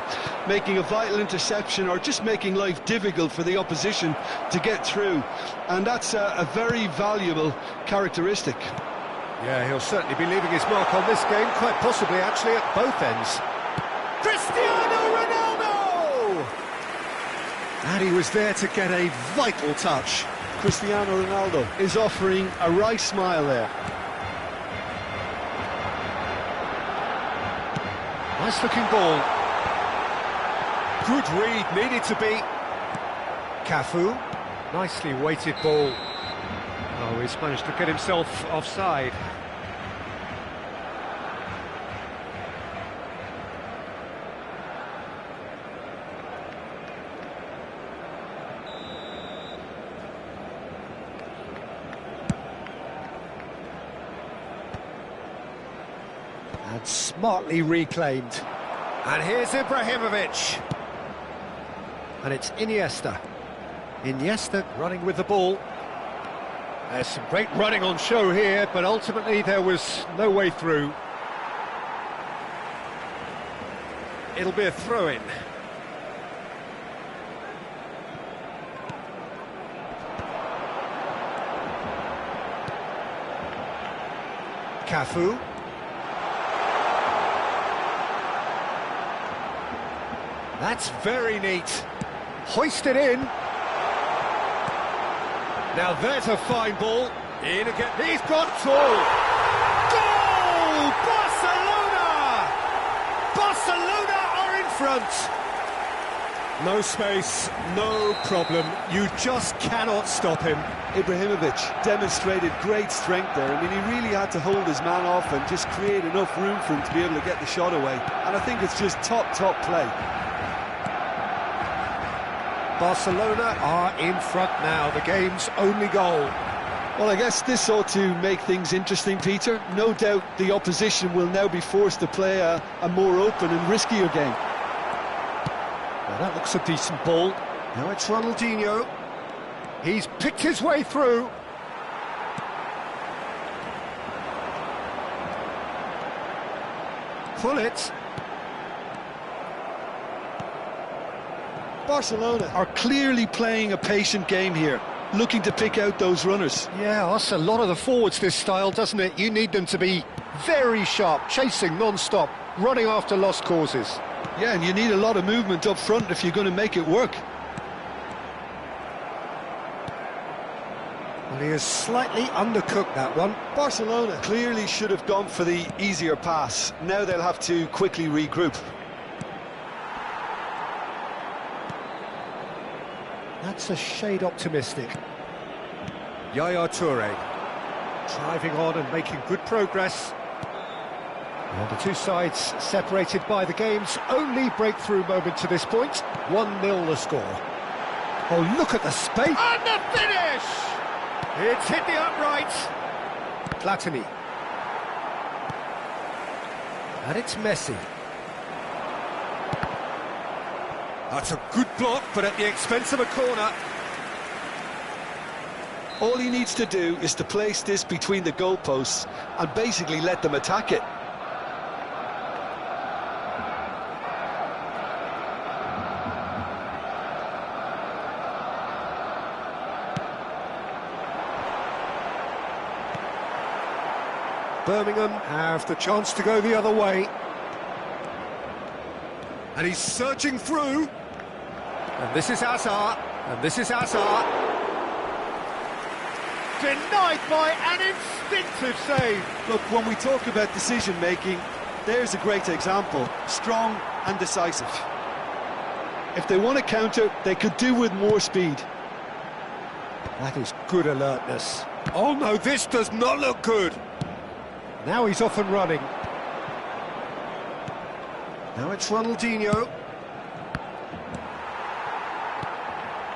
S3: making a vital interception or just making life difficult for the opposition to get through. And that's a very valuable characteristic.
S1: Yeah, he'll certainly be leaving his mark on this game, quite possibly actually at both ends. Cristiano Ronaldo! And he was there to get a vital touch.
S2: Cristiano Ronaldo is offering a right smile there.
S1: Nice looking ball. Good read, needed to be. Cafu, nicely weighted ball. Oh, he's managed to get himself offside. And smartly reclaimed. And here's Ibrahimovic. And it's Iniesta. Iniesta running with the ball. There's some great running on show here, but ultimately there was no way through. It'll be a throw-in. Cafu. That's very neat. Hoisted in. Now there's a fine ball. In again. He's got goal! Goal! Barcelona! Barcelona are in front. No space, no problem. You just cannot stop him.
S2: Ibrahimovic demonstrated great strength there. I mean, he really had to hold his man off and just create enough room for him to be able to get the shot away. And I think it's just top play.
S1: Barcelona are in front now, the game's only goal.
S2: Well, I guess this ought to make things interesting, Peter. No doubt the opposition will now be forced to play a more open and riskier game.
S1: Well, that looks a decent ball. Now it's Ronaldinho. He's picked his way through. Pull it.
S2: Barcelona are clearly playing a patient game here, looking to pick out those runners.
S1: Yeah, that's a lot of the forwards, this style, doesn't it? You need them to be very sharp, chasing non-stop, running after lost causes.
S2: Yeah, and you need a lot of movement up front if you're going to make it work.
S1: Well, he has slightly undercooked that one.
S2: Barcelona clearly should have gone for the easier pass. Now they'll have to quickly regroup.
S1: That's a shade optimistic. Yaya Toure driving on and making good progress. Well, the two sides separated by the game's only breakthrough moment to this point. 1-0 the score. Oh, look at the space. And the finish! It's hit the upright. Platini. And it's Messi. That's a good block, but at the expense of a corner.
S2: All he needs to do is to place this between the goalposts and basically let them attack it.
S1: Birmingham have the chance to go the other way. And he's surging through. And this is Hazard. And this is Hazard. Denied by an instinctive save.
S2: Look, when we talk about decision-making, there's a great example. Strong and decisive.
S3: If they want to counter, they could do with more speed.
S1: That is good alertness. Oh no, this does not look good. Now he's off and running. Now it's Ronaldinho.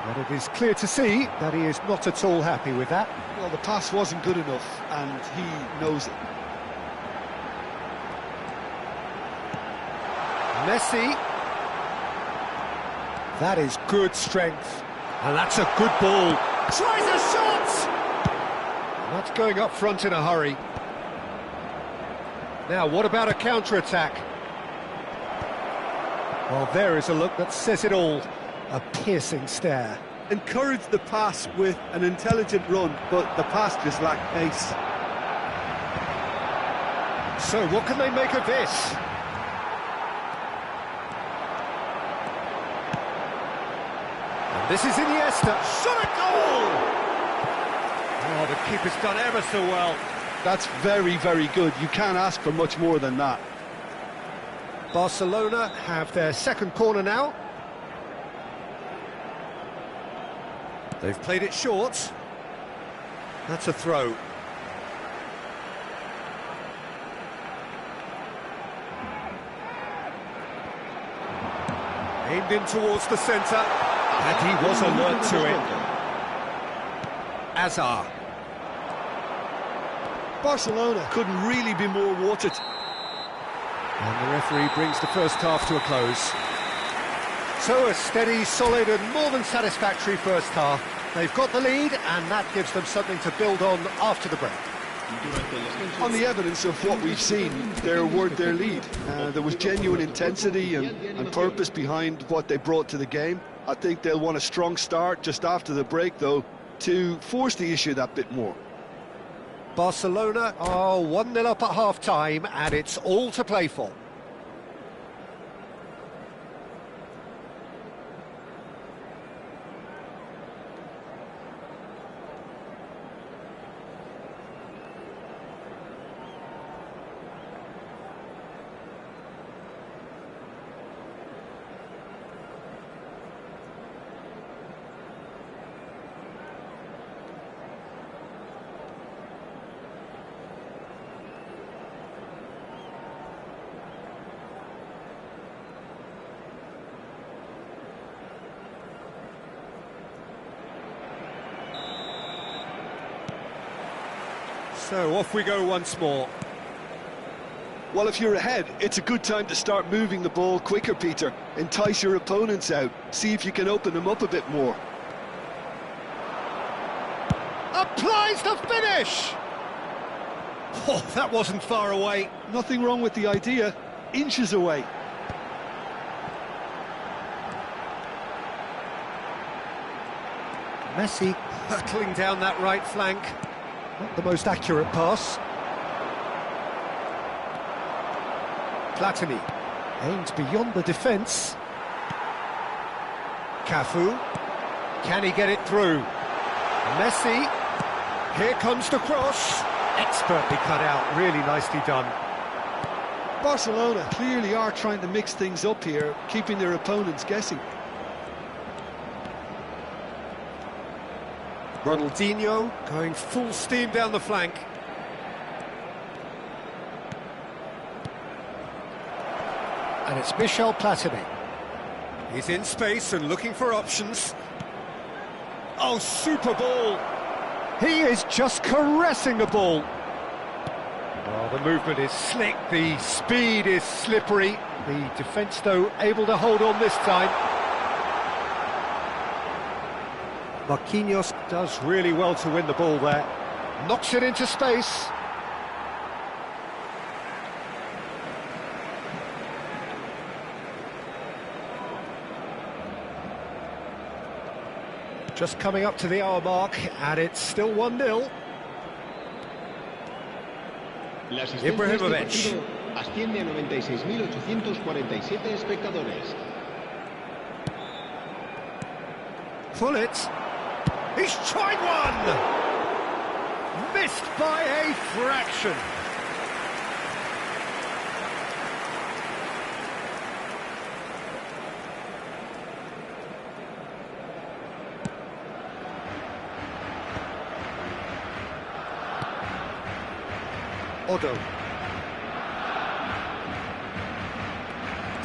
S1: But it is clear to see that he is not at all happy with that.
S2: Well, the pass wasn't good enough, and he knows it.
S1: Messi. That is good strength. And that's a good ball. Tries a shot! Not going up front in a hurry. Now, what about a counter-attack? Well, there is a look that says it all. A piercing stare.
S3: Encourage the pass with an intelligent run, but the pass just lacked pace.
S1: So, what can they make of this? And this is Iniesta. Shot a goal! Oh, the keeper's done ever so well.
S3: That's very, very good. You can't ask for much more than that.
S1: Barcelona have their second corner now. They've played it short. That's a throw. Aimed in towards the centre. And he was alert to it. Azar.
S3: Barcelona couldn't really be more watered.
S1: And the referee brings the first half to a close. So a steady, solid and more than satisfactory first half. They've got the lead and that gives them something to build on after the break.
S3: On the evidence of what we've seen, they were their lead. There was genuine intensity and purpose behind what they brought to the game. I think they'll want a strong start just after the break, though, to force the issue that bit more.
S1: Barcelona are 1-0 up at half-time and it's all to play for. So off we go once more.
S3: Well, if you're ahead, it's a good time to start moving the ball quicker, Peter. Entice your opponents out. See if you can open them up a bit more.
S1: Applies the finish! Oh, that wasn't far away.
S3: Nothing wrong with the idea. Inches away.
S1: Messi hurtling down that right flank. Not the most accurate pass. Platini aimed beyond the defence. Cafu. Can he get it through? Messi. Here comes the cross. Expertly cut out. Really nicely done.
S3: Barcelona clearly are trying to mix things up here, keeping their opponents guessing.
S1: Ronaldinho going full steam down the flank. And it's Michel Platini. He's in space and looking for options. Oh, super ball! He is just caressing the ball. Oh, the movement is slick, the speed is slippery. The defence, though, able to hold on this time. Marquinhos does really well to win the ball there. Knocks it into space. Just coming up to the hour mark, and it's still 1-0. Ibrahimovic.
S5: Asciende a 96.847 espectadores.
S1: Pullet. He's tried one! Missed by a fraction. Otto.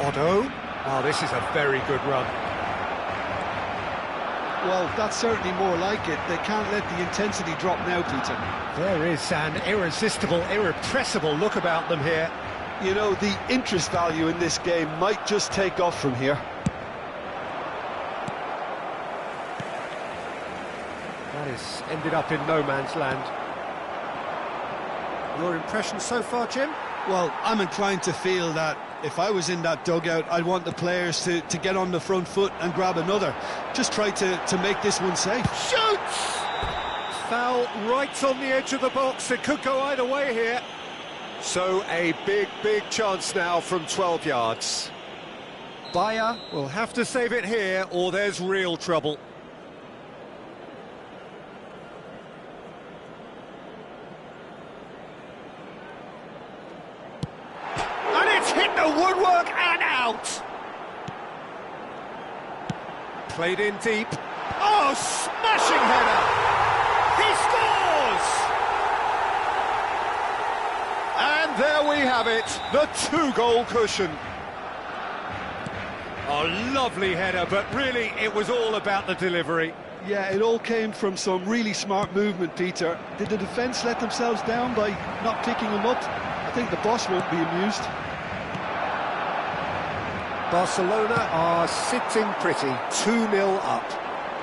S1: Otto. Oh, this is a very good run.
S2: Well, that's certainly more like it. They can't let the intensity drop now, Peter.
S1: There is an irresistible, irrepressible look about them here.
S2: You know, the interest value in this game might just take off from here.
S1: That has ended up in no man's land. Your impression so far, Jim?
S2: Well, I'm inclined to feel that if I was in that dugout, I'd want the players to get on the front foot and grab another. Just try to make this one safe.
S1: Shoots! Foul right on the edge of the box. It could go either way here. So a big, big chance now from 12 yards. Bayer will have to save it here or there's real trouble. Hit the woodwork and out. Played in deep. Oh, smashing header. He scores! And there we have it, the 2-goal cushion. Oh, lovely header, but really it was all about the delivery.
S2: Yeah, it all came from some really smart movement, Peter. Did the defence let themselves down by not picking him up? I think the boss won't be amused.
S1: Barcelona are sitting pretty, 2-0 up.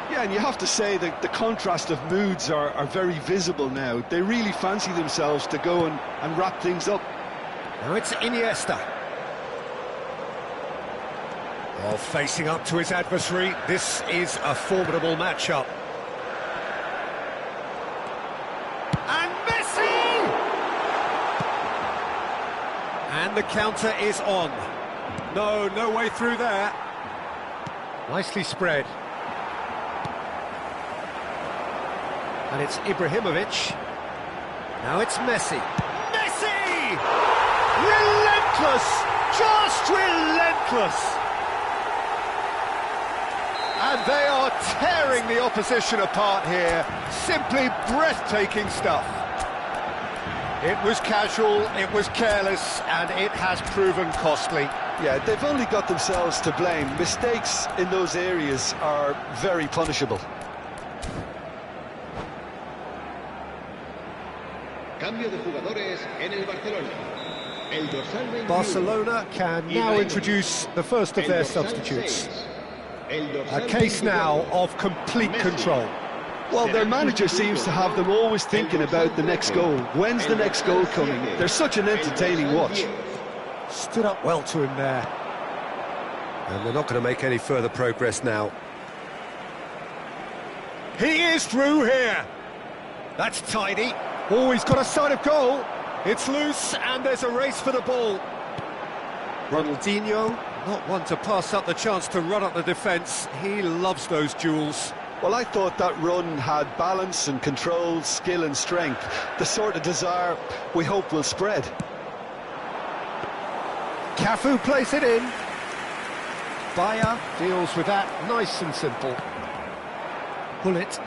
S2: Yeah, and you have to say that the contrast of moods are very visible now. They really fancy themselves to go and wrap things up.
S1: Now it's Iniesta. Well, facing up to his adversary, this is a formidable matchup. And Messi! And the counter is on. No way through there. Nicely spread. And it's Ibrahimovic. Now it's Messi. Messi! Relentless! Just relentless! And they are tearing the opposition apart here. Simply breathtaking stuff. It was casual, it was careless, and it has proven costly.
S2: Yeah, they've only got themselves to blame. Mistakes in those areas are very punishable.
S5: Cambio de jugadores en el Barcelona. El dorsal 21.
S1: Barcelona can now introduce the first of their substitutes. A case now of complete control.
S2: Well, their manager seems to have them always thinking about the next goal. When's the next goal coming? They're such an entertaining watch.
S1: Stood up well to him there. And they're not going to make any further progress now. He is through here. That's tidy. Oh, he's got a sight of goal. It's loose and there's a race for the ball. Ronaldinho, not one to pass up the chance to run up the defence. He loves those duels.
S2: Well, I thought that run had balance and control, skill and strength. The sort of desire we hope will spread.
S1: Cafu plays it in. Bayer deals with that nice and simple. Bullet.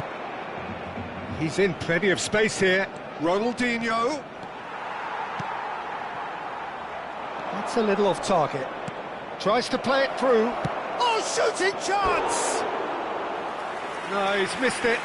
S1: He's in plenty of space here. Ronaldinho. That's a little off target. Tries to play it through. Oh, shooting chance! No, he's missed it.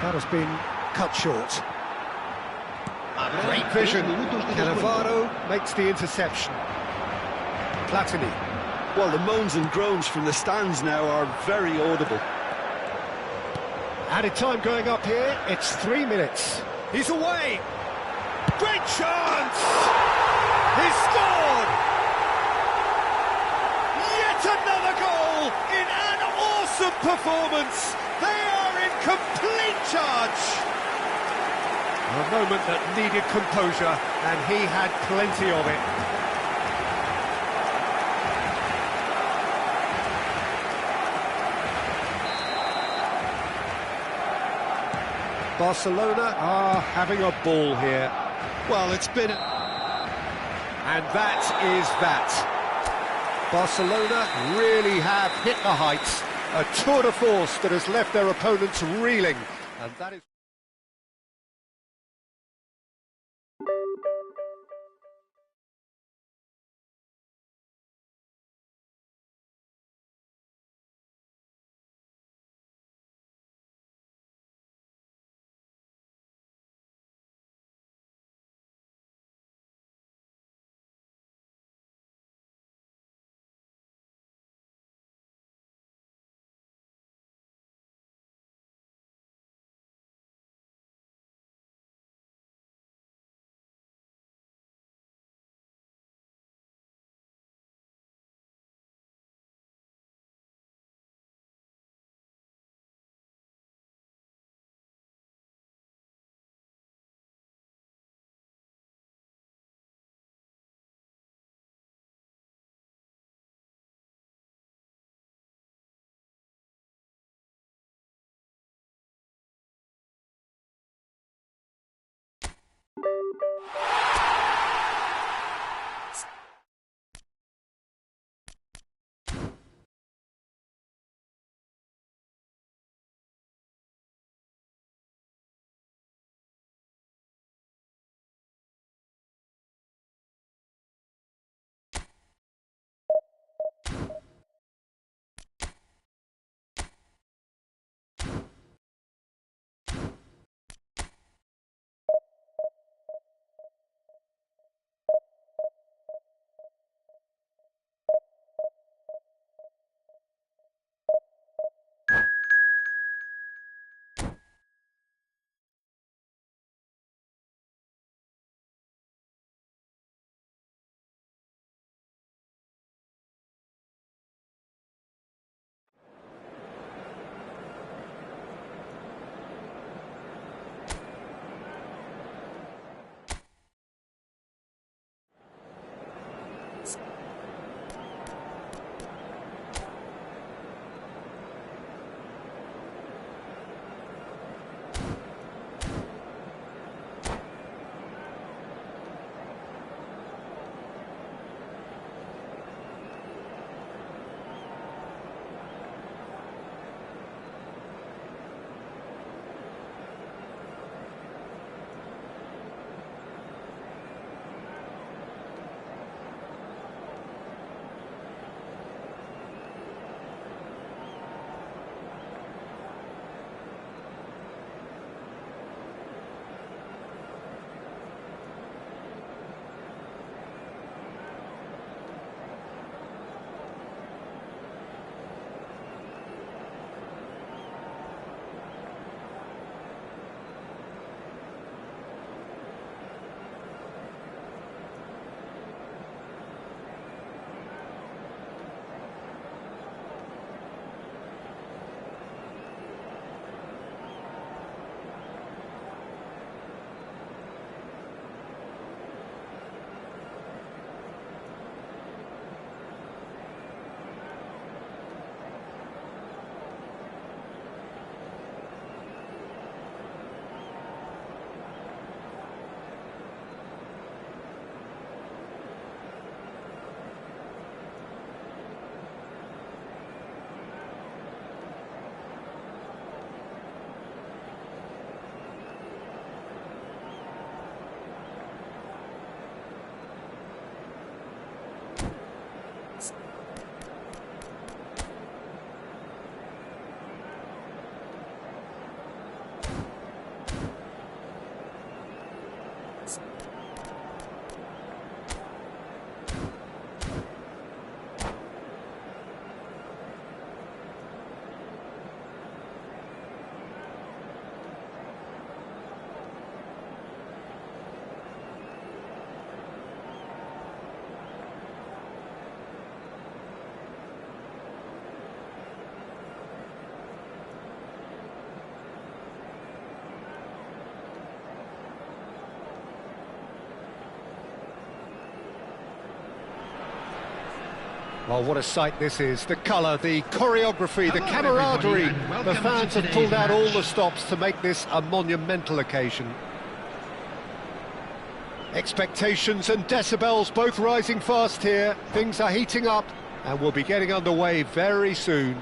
S1: That has been cut short. Great vision. Cannavaro makes the interception. Platini.
S2: Well, the moans and groans from the stands now are very audible.
S1: Added time going up here. It's 3 minutes. He's away. Great chance! He's scored! Yet another goal in an awesome performance. They are in complete charge. A moment that needed composure, and he had plenty of it. Barcelona are having a ball here.
S2: Well, it's been...
S1: And that is that. Barcelona really have hit the heights. A tour de force that has left their opponents reeling. And that is... Well, what a sight this is. The colour, the choreography, the
S4: Hello,
S1: camaraderie.
S4: everybody, and
S1: The
S4: welcome
S1: fans
S4: to
S1: have pulled
S4: today's
S1: out all
S4: match.
S1: the stops to make this a monumental occasion. Expectations and decibels both rising fast here. Things are heating up and we'll be getting underway very soon.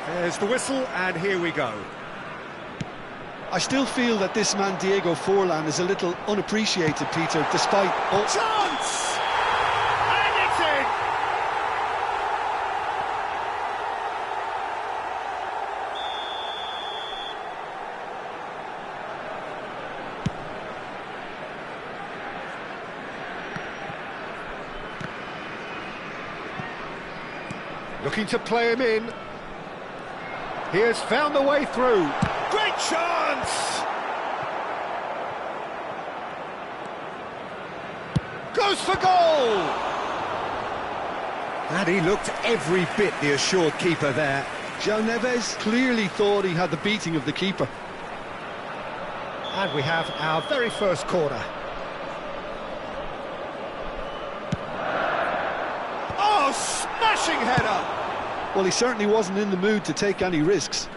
S1: There's the whistle, and here we go.
S2: I still feel that this man Diego Forlan is a little unappreciated, Peter, despite all...
S1: Chance! And it's in! Looking to play him in. He has found the way through. Great chance! Goes for goal! And he looked every bit the assured keeper there.
S2: João Neves clearly thought he had the beating of the keeper.
S1: And we have our very first corner. Oh, smashing header!
S2: Well, he certainly wasn't in the mood to take any risks.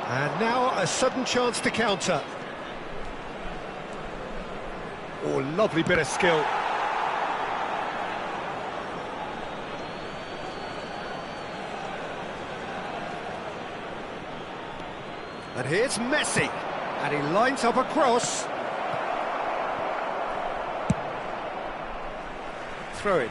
S1: And now a sudden chance to counter. Oh, lovely bit of skill. And here's Messi. And he lines up a cross. Throw it.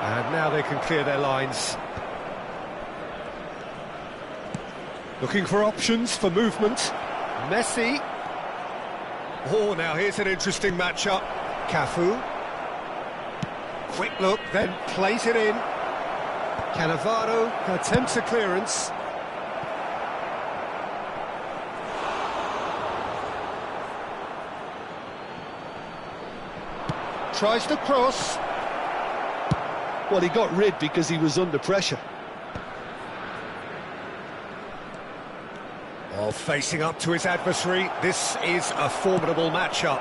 S1: And now they can clear their lines. Looking for options for movement. Messi. Oh, now here's an interesting matchup. Cafu. Quick look, then plays it in. Cannavaro attempts a clearance. Tries the cross.
S2: Well, he got rid because he was under pressure.
S1: Oh, facing up to his adversary, this is a formidable matchup.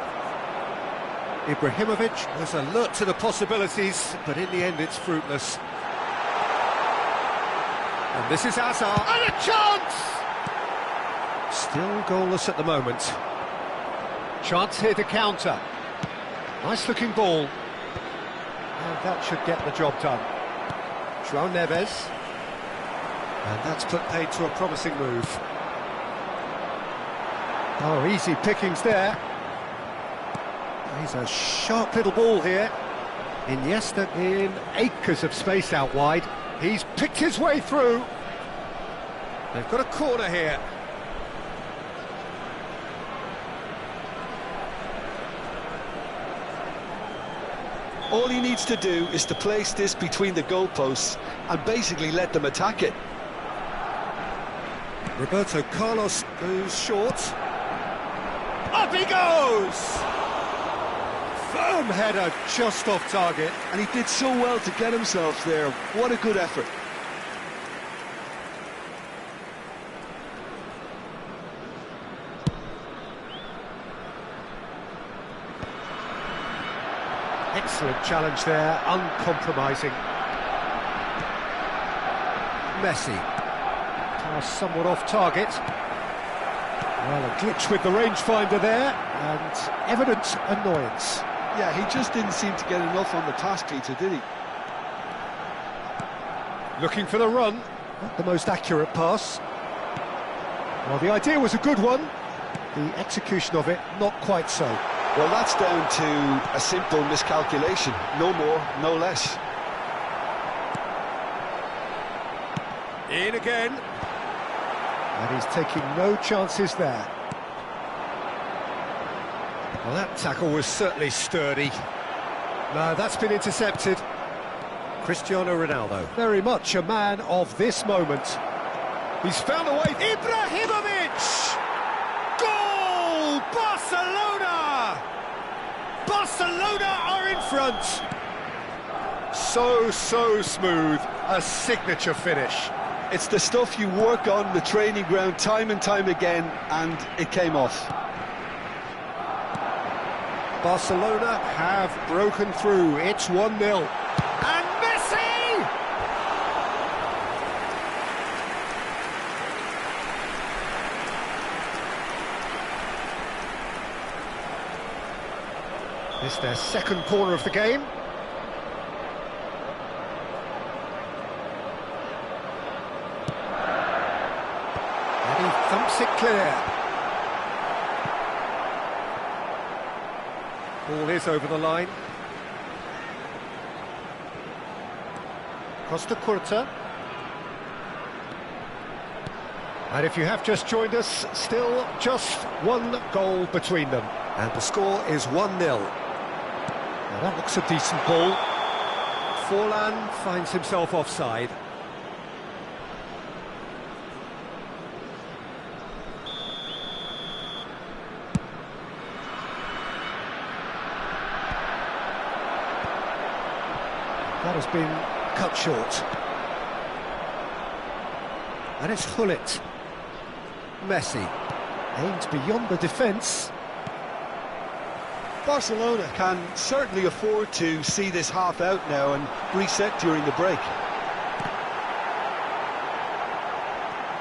S1: Ibrahimovic was alert to the possibilities, but in the end it's fruitless. And this is Hazard, and a chance! Still goalless at the moment. Chance here to counter. Nice looking ball. And that should get the job done. João Neves. And that's put paid to a promising move. Oh, easy pickings there. He's a sharp little ball here. Iniesta in acres of space out wide. He's picked his way through. They've got a corner here.
S2: All he needs to do is to place this between the goalposts and basically let them attack it.
S1: Roberto Carlos goes short. Up he goes! Firm header just off target.
S2: And he did so well to get himself there. What a good effort.
S1: Excellent challenge there, uncompromising. Messi. Pass somewhat off target. Well, a glitch with the rangefinder there, and evident annoyance.
S2: Yeah, he just didn't seem to get enough on the pass, Peter, did he?
S1: Looking for the run. Not the most accurate pass. Well, the idea was a good one. The execution of it, not quite so.
S3: Well, that's down to a simple miscalculation. No more, no less.
S1: In again. And he's taking no chances there. Well, that tackle was certainly sturdy. No, that's been intercepted. Cristiano Ronaldo, very much a man of this moment. He's found a way. Ibrahimovic! Goal! Barcelona! Barcelona are in front. So smooth. A signature finish.
S3: It's the stuff you work on the training ground time and time again, and it came off.
S1: Barcelona have broken through. It's 1-0. And Messi! This is their second corner of the game. And he thumps it clear. Ball is over the line. Costa Curta. And if you have just joined us, still just one goal between them. And the score is 1-0. Now that looks a decent ball. Forlan finds himself offside. That has been cut short. And it's Gullit. Messi aimed beyond the defence.
S3: Barcelona can certainly afford to see this half out now and reset during the break.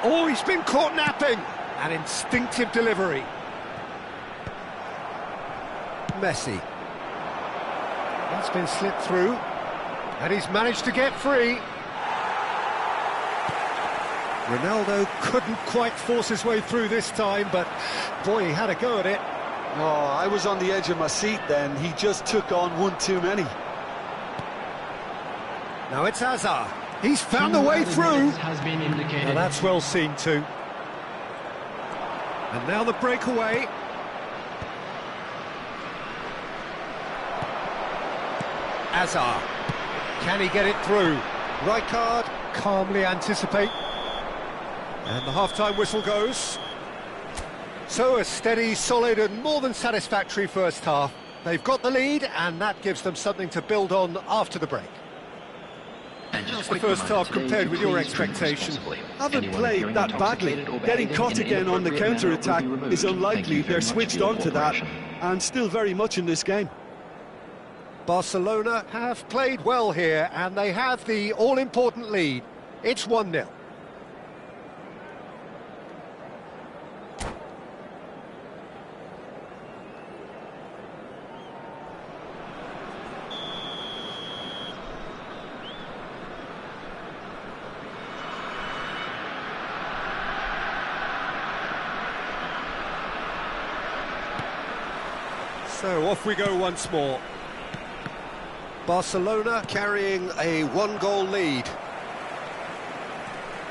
S1: Oh, he's been caught napping. An instinctive delivery. Messi. That's been slipped through. And he's managed to get free. Ronaldo couldn't quite force his way through this time, but boy, he had a go at it.
S3: Oh, I was on the edge of my seat then. He just took on one too many.
S1: Now it's Hazard. He's found a way through.
S4: Has been indicated.
S1: Now that's well seen too. And now the breakaway. Hazard. Can he get it through? Rijkaard calmly anticipate. And the half-time whistle goes. So a steady, solid and more than satisfactory first half. They've got the lead and that gives them something to build on after the break. How's the first half compared with your expectation?
S3: Haven't played that badly. Getting caught again on the counter-attack is unlikely. They're switched on to that and still very much in this game.
S1: Barcelona have played well here and they have the all-important lead. It's 1-0. So off we go once more. Barcelona carrying a one-goal lead.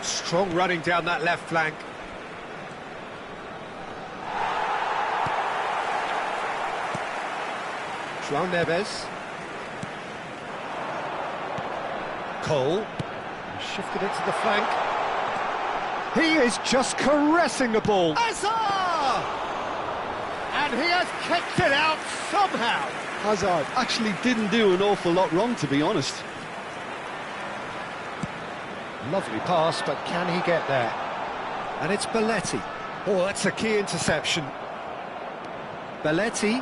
S1: Strong running down that left flank. João Neves. Cole. Shifted it to the flank. He is just caressing the ball. Hazard! And he has kicked it out somehow.
S3: Hazard actually didn't do an awful lot wrong, to be honest.
S1: Lovely pass, but can he get there? And it's Belletti. Oh, that's a key interception. Belletti.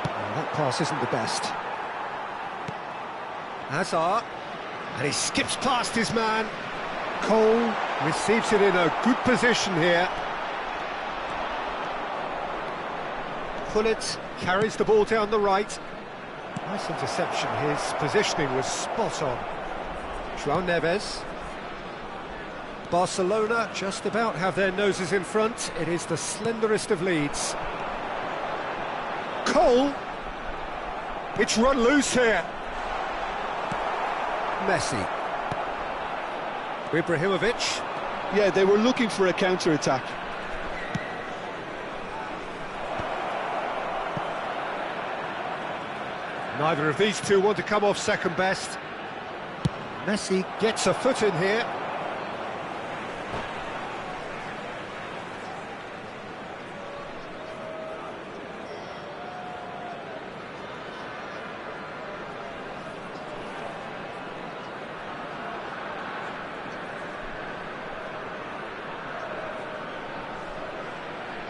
S1: Oh, that pass isn't the best. Hazard. And he skips past his man. Cole receives it in a good position here. Gullit carries the ball down the right. Nice interception, his positioning was spot on. João Neves. Barcelona just about have their noses in front. It is the slenderest of leads. Cole! It's run loose here. Messi. Ibrahimovic.
S2: Yeah, they were looking for a counter-attack.
S1: Neither of these two want to come off second best. Messi gets a foot in here.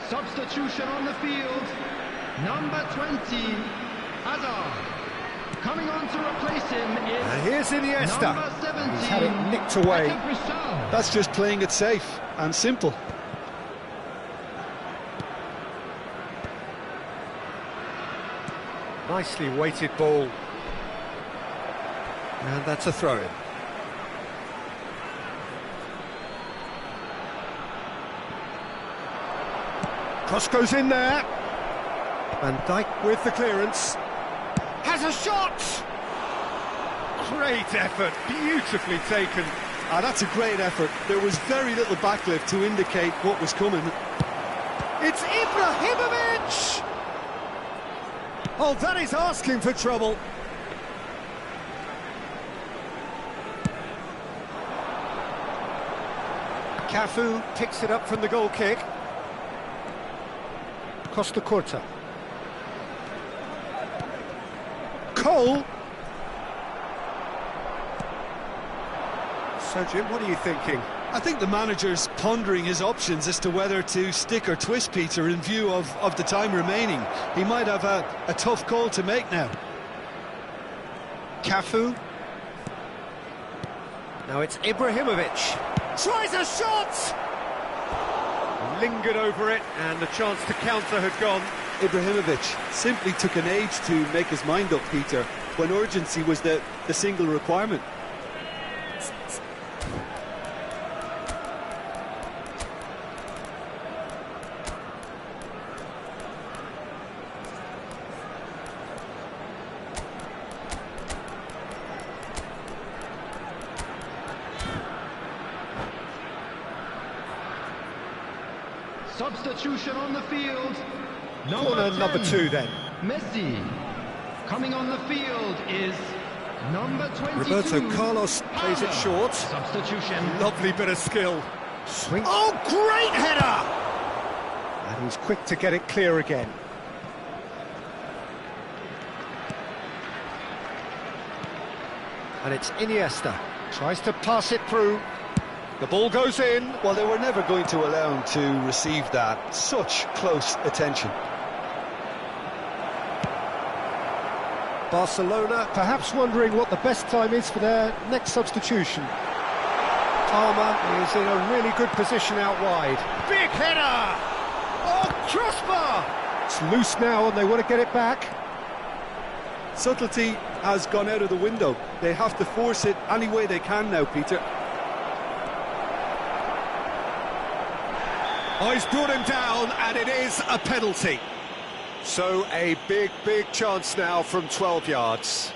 S4: Substitution on the field. Number 20, Hazard. Coming on to replace him is...
S1: And here's Iniesta.
S4: Number 17.
S1: He's had it nicked away.
S2: That's just playing it safe and simple.
S1: Nicely weighted ball. And that's a throw-in. Cross goes in there. Van Dijk with the clearance. Has a shot! Great effort, beautifully taken.
S2: That's a great effort. There was very little backlift to indicate what was coming.
S1: It's Ibrahimovic! Oh, that is asking for trouble. Cafu picks it up from the goal kick. Costa Curta. Cole. So, Jim, what are you thinking?
S2: I think the manager's pondering his options as to whether to stick or twist Peter in view of the time remaining. He might have a tough call to make now.
S1: Cafu. Now it's Ibrahimovic. Tries a shot! Lingered over it, and the chance to counter had gone.
S2: Ibrahimovic simply took an age to make his mind up, Peter, when urgency was the single requirement.
S4: Substitution on the field.
S1: Corner number 2 then.
S4: Messi. Coming on the field is number 22.
S1: Roberto Carlos plays it short.
S4: Substitution.
S1: Lovely bit of skill. Swing. Oh, great header! And he's quick to get it clear again. And it's Iniesta. Tries to pass it through. The ball goes in.
S2: Well, they were never going to allow him to receive that. Such close attention.
S1: Barcelona perhaps wondering what the best time is for their next substitution. Palmer is in a really good position out wide. Big header! Oh, crossbar! It's loose now and they want to get it back.
S2: Subtlety has gone out of the window. They have to force it any way they can now, Peter.
S1: Oh, he's brought him down, and it is a penalty. So a big, big chance now from 12 yards.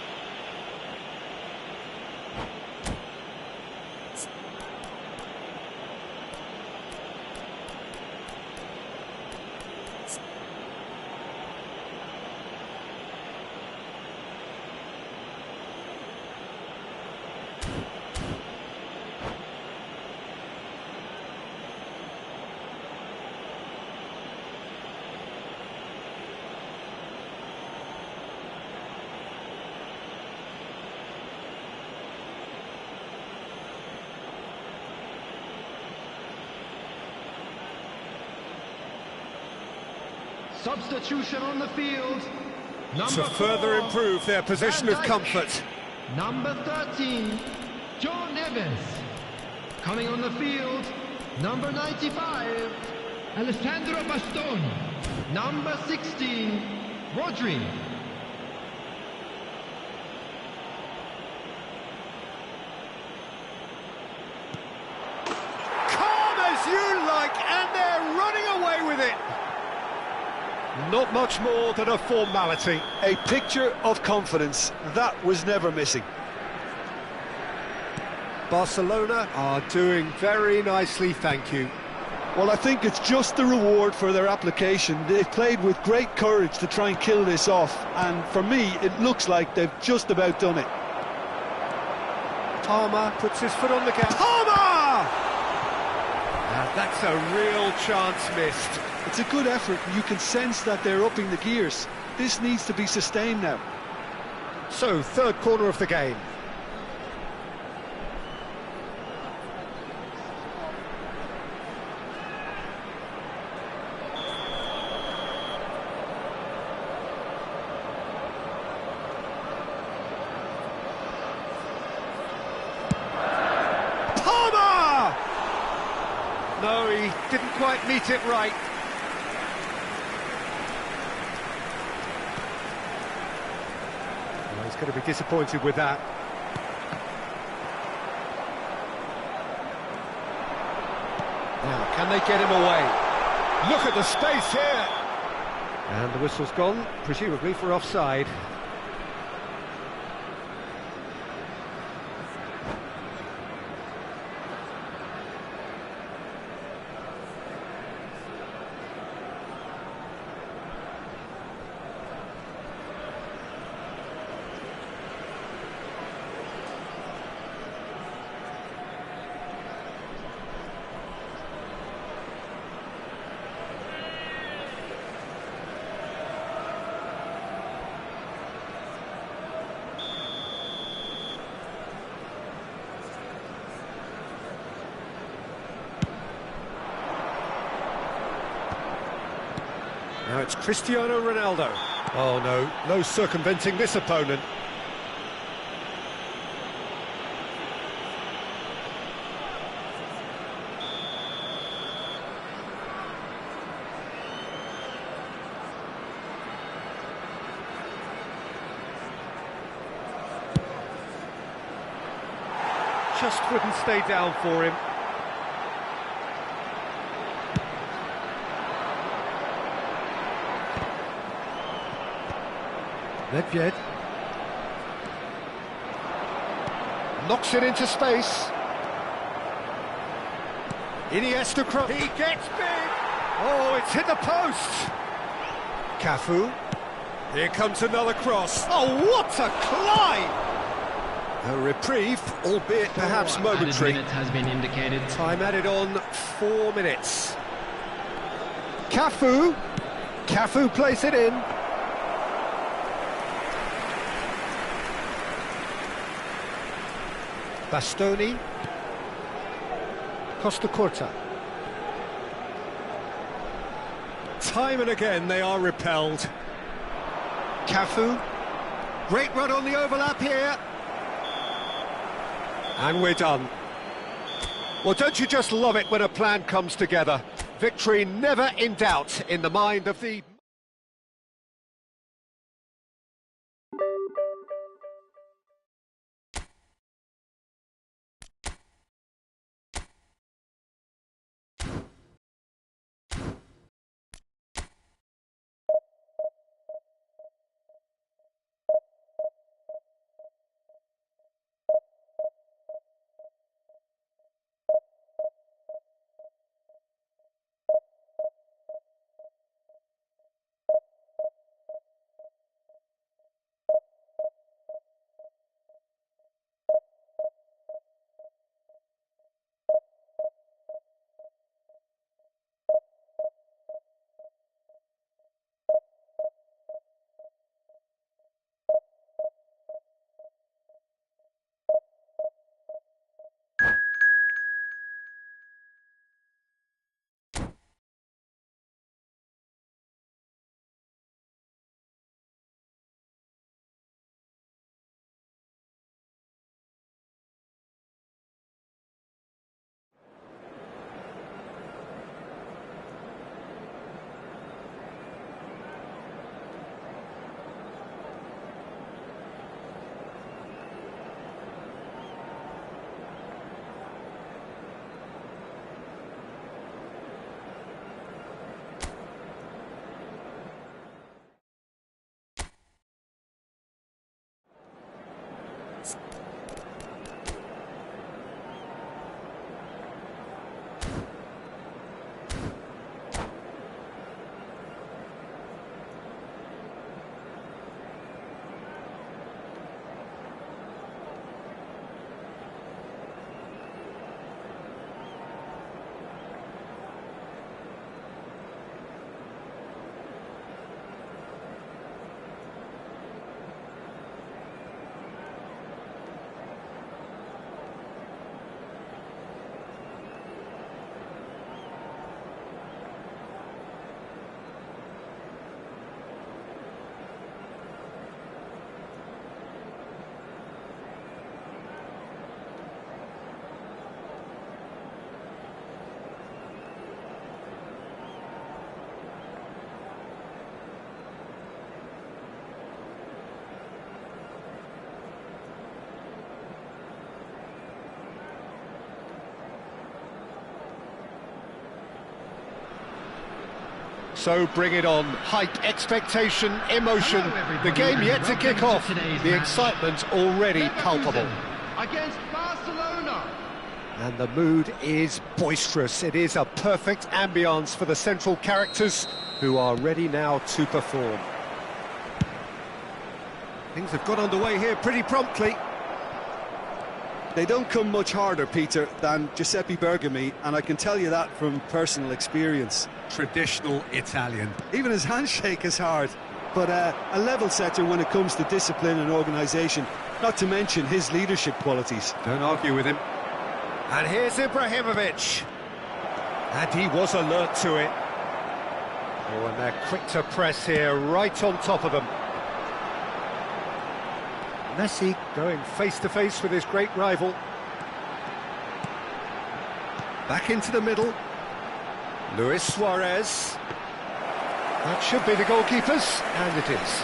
S4: Substitution on the field.
S1: To further improve their position of comfort.
S4: Number 13, John Evans. Coming on the field, number 95, Alessandro Bastoni. Number 16, Rodri.
S1: kick, and they're running away with it. Not much more than a formality.
S2: A picture of confidence. That was never missing.
S1: Barcelona are doing very nicely, thank you.
S2: Well, I think it's just the reward for their application. They've played with great courage to try and kill this off, and for me, it looks like they've just about done it.
S1: Palmer puts his foot on the gas. Palmer! Now that's a real chance missed.
S2: It's a good effort, and you can sense that they're upping the gears. This needs to be sustained now.
S1: So, third corner of the game. Palmer! No, he didn't quite meet it right. He's going to be disappointed with that. Now, can they get him away? Look at the space here! And the whistle's gone, presumably for offside. Now it's Cristiano Ronaldo. Oh no, no circumventing this opponent. Just wouldn't stay down for him. Nedved knocks it into space. Iniesta cross. He gets big. Oh, it's hit the post. Cafu. Here comes another cross. Oh, what a climb! A reprieve, albeit perhaps momentary.
S4: Minute has been indicated.
S1: Time added on 4 minutes. Cafu. Cafu plays it in. Bastoni, Costa Curta. Time and again they are repelled. Cafu, great run on the overlap here. And we're done. Well, don't you just love it when a plan comes together? Victory never in doubt in the mind of the... So bring it on. Hype, expectation, emotion.
S4: Hello, everybody,
S1: The game
S4: and
S1: yet to
S4: welcome
S1: kick
S4: to
S1: off.
S4: today's
S1: The
S4: match.
S1: excitement already palpable.
S4: Leverkusen against Barcelona.
S1: And the mood is boisterous. It is a perfect ambience for the central characters who are ready now to perform. Things have got underway here pretty promptly.
S2: They don't come much harder, Peter, than Giuseppe Bergomi, and I can tell you that from personal experience.
S1: Traditional Italian.
S2: Even his handshake is hard, but a level setter when it comes to discipline and organisation, not to mention his leadership qualities.
S1: Don't argue with him. And here's Ibrahimovic. And he was alert to it. Oh, and they're quick to press here, right on top of them. Messi going face-to-face with his great rival. Back into the middle. Luis Suarez. That should be the goalkeepers, and it is.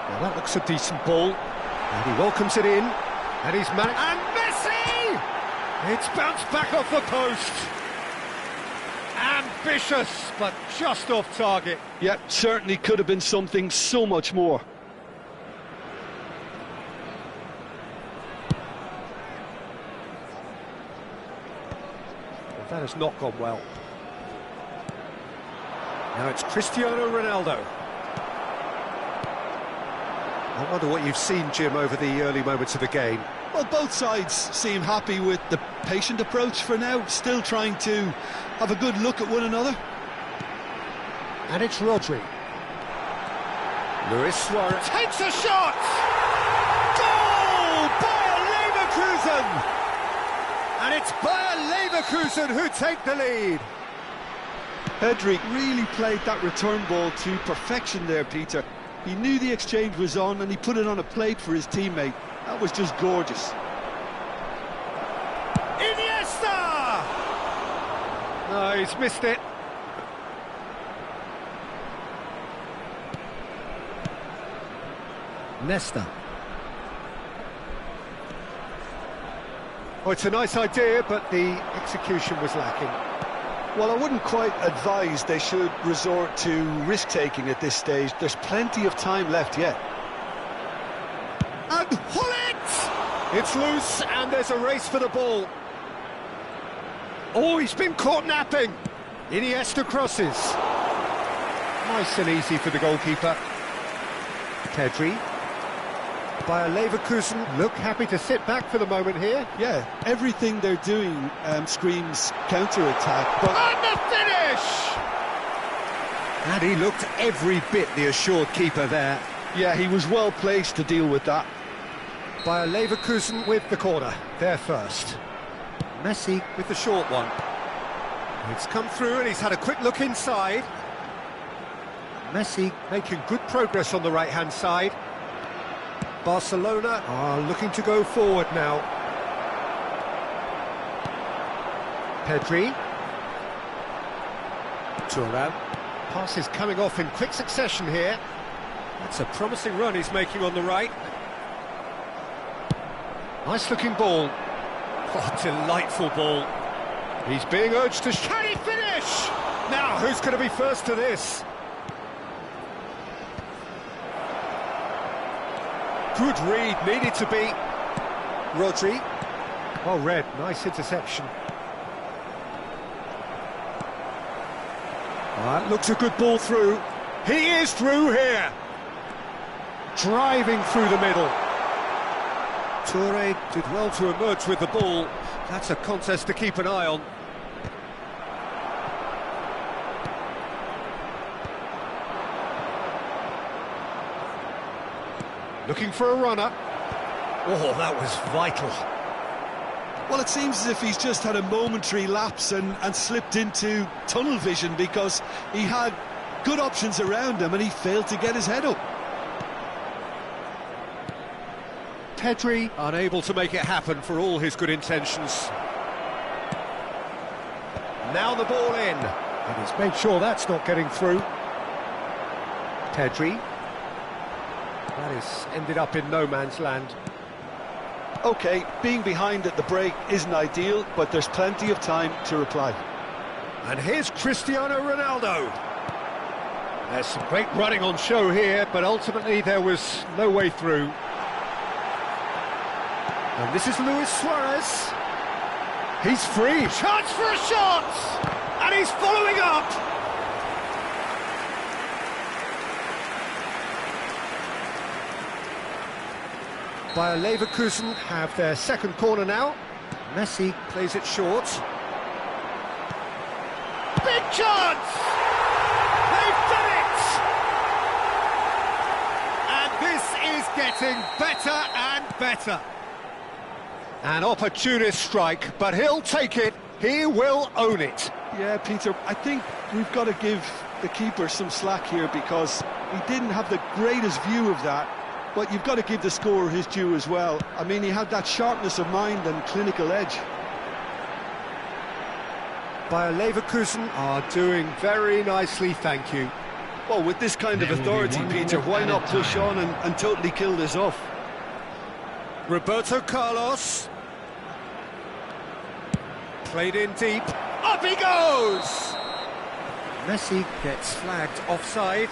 S1: Well, that looks a decent ball. And he welcomes it in. And he's managed... And Messi! It's bounced back off the post. Ambitious, but just off target.
S2: Yeah, certainly could have been something so much more.
S1: Well, that has not gone well. Now it's Cristiano Ronaldo. I wonder what you've seen, Jim, over the early moments of the game.
S2: Well, both sides seem happy with the patient approach for now, still trying to have a good look at one another.
S1: And it's Rodri. Luis Suarez takes a shot! Goal! Bayer Leverkusen! And it's Bayer Leverkusen who take the lead.
S2: Pedri really played that return ball to perfection there, Peter. He knew the exchange was on and he put it on a plate for his teammate. That was just gorgeous.
S1: Iniesta! No, he's missed it. Nesta. Oh, it's a nice idea, but the execution was lacking.
S2: Well, I wouldn't quite advise they should resort to risk-taking at this stage. There's plenty of time left yet.
S1: And Hullet! It's loose, and there's a race for the ball. Oh, he's been caught napping. Iniesta crosses. Nice and easy for the goalkeeper. Pedri. Bayer Leverkusen look happy to sit back for the moment here.
S2: Yeah, everything they're doing screams counter-attack, but...
S1: And the finish! And he looked every bit the assured keeper there.
S2: yeah, he was well placed to deal with that.
S1: Bayer Leverkusen with the corner, there first. Messi with the short one. It's come through and he's had a quick look inside. Messi making good progress on the right-hand side. Barcelona are looking to go forward now. Pedri. Thuram. Pass is coming off in quick succession here. That's a promising run he's making on the right. Nice looking ball. Oh, delightful ball. He's being urged to... Can he finish? Now, who's going to be first to this? Good read, needed to be. Rodri. Well read, nice interception. That looks a good ball through. He is through here. Driving through the middle. Toure did well to emerge with the ball. That's a contest to keep an eye on. Looking for a runner. Oh, that was vital.
S2: Well, it seems as if he's just had a momentary lapse and slipped into tunnel vision because he had good options around him and he failed to get his head up.
S1: Pedri unable to make it happen for all his good intentions. Now the ball in. And he's made sure that's not getting through. Pedri. That is ended up in no man's land.
S2: OK, being behind at the break isn't ideal, but there's plenty of time to reply.
S1: And here's Cristiano Ronaldo. There's some great running on show here, but ultimately there was no way through. And this is Luis Suarez. He's free. Chance for a shot! And he's following up! Bayer Leverkusen have their second corner now. Messi plays it short. Big chance! They've done it! And this is getting better and better. An opportunist strike, but he'll take it. He will own it.
S2: Yeah, Peter, I think we've got to give the keeper some slack here because he didn't have the greatest view of that. But you've got to give the scorer his due as well. I mean, he had that sharpness of mind and clinical edge.
S1: Bayer Leverkusen are doing very nicely, thank you.
S3: Well, with this kind of authority, Peter, why not push on and totally kill this off?
S1: Roberto Carlos. Played in deep. Up he goes! Messi gets flagged offside.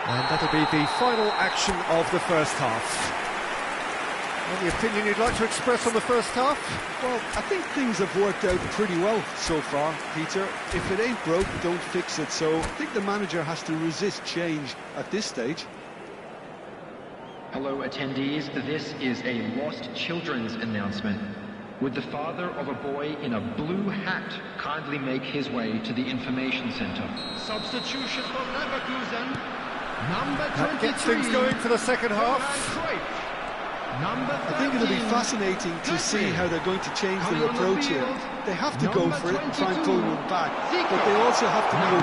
S1: And that'll be the final action of the first half. Any opinion you'd like to express on the first half?
S2: Well, I think things have worked out pretty well so far, Peter. If it ain't broke, don't fix it. So I think the manager has to resist change at this stage.
S4: Hello attendees, this is a lost children's announcement. Would the father of a boy in a blue hat kindly make his way to the information centre? Substitution for Leverkusen. Number 23.
S1: That gets things going for the second half.
S4: Number 13.
S2: I think it'll be fascinating to see how they're going to change their approach here. They have to go for it and try and pull one back, but they also have to know...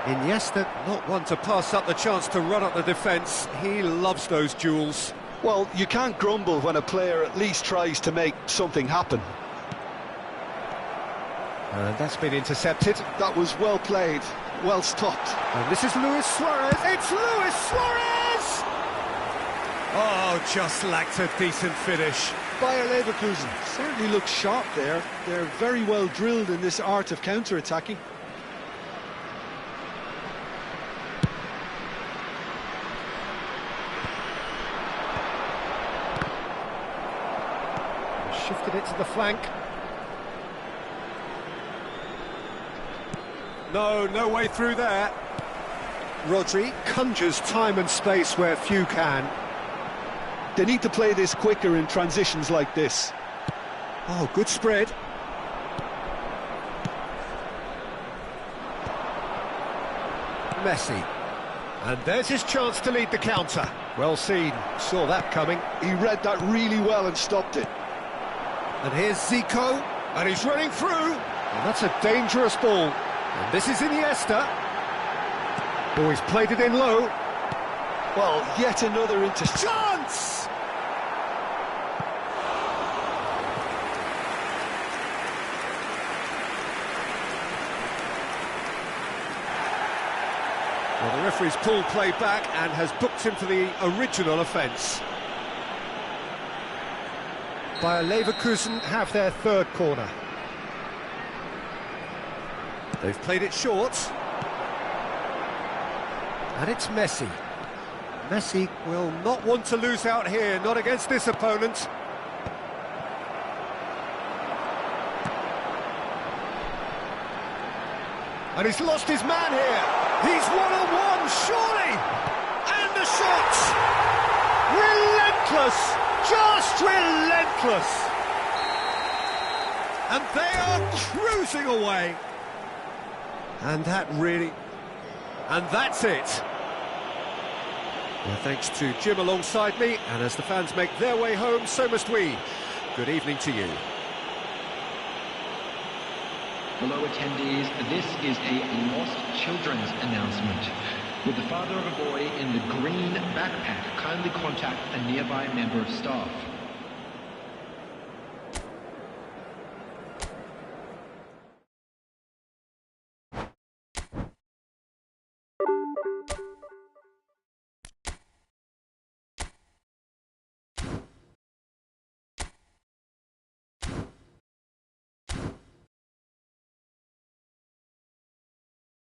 S1: Iniesta, not one to pass up the chance to run up the defence. He loves those duels.
S3: Well, you can't grumble when a player at least tries to make something happen.
S1: And that's been intercepted.
S2: That was well played, well stopped.
S1: And this is Luis Suarez. It's Luis Suarez! Oh, just lacked a decent finish.
S2: Bayer Leverkusen certainly looks sharp there. They're very well drilled in this art of counter-attacking.
S1: Shifted it to the flank. No way through there. Rodri conjures time and space where few can.
S2: They need to play this quicker in transitions like this.
S1: Oh, good spread. Messi. And there's his chance to lead the counter. Well seen, saw that coming.
S2: He read that really well and stopped it.
S1: And here's Zico, and he's running through. And that's a dangerous ball. And this is Iniesta. Oh, he's played it in low.
S2: Well, yet another
S1: Chance! Well, the referee's pulled play back and has booked him for the original offence. Bayer Leverkusen have their third corner. They've played it short. And it's Messi. Messi will not want to lose out here, not against this opponent. And he's lost his man here. He's one-on-one, surely! And the shot! Relentless! Just relentless! And they are cruising away. And that's it. Well, thanks to Jim alongside me, and as the fans make their way home, so must we. Good evening to you.
S4: Hello attendees, this is a lost children's announcement. Would the father of a boy in the green backpack kindly contact a nearby member of staff?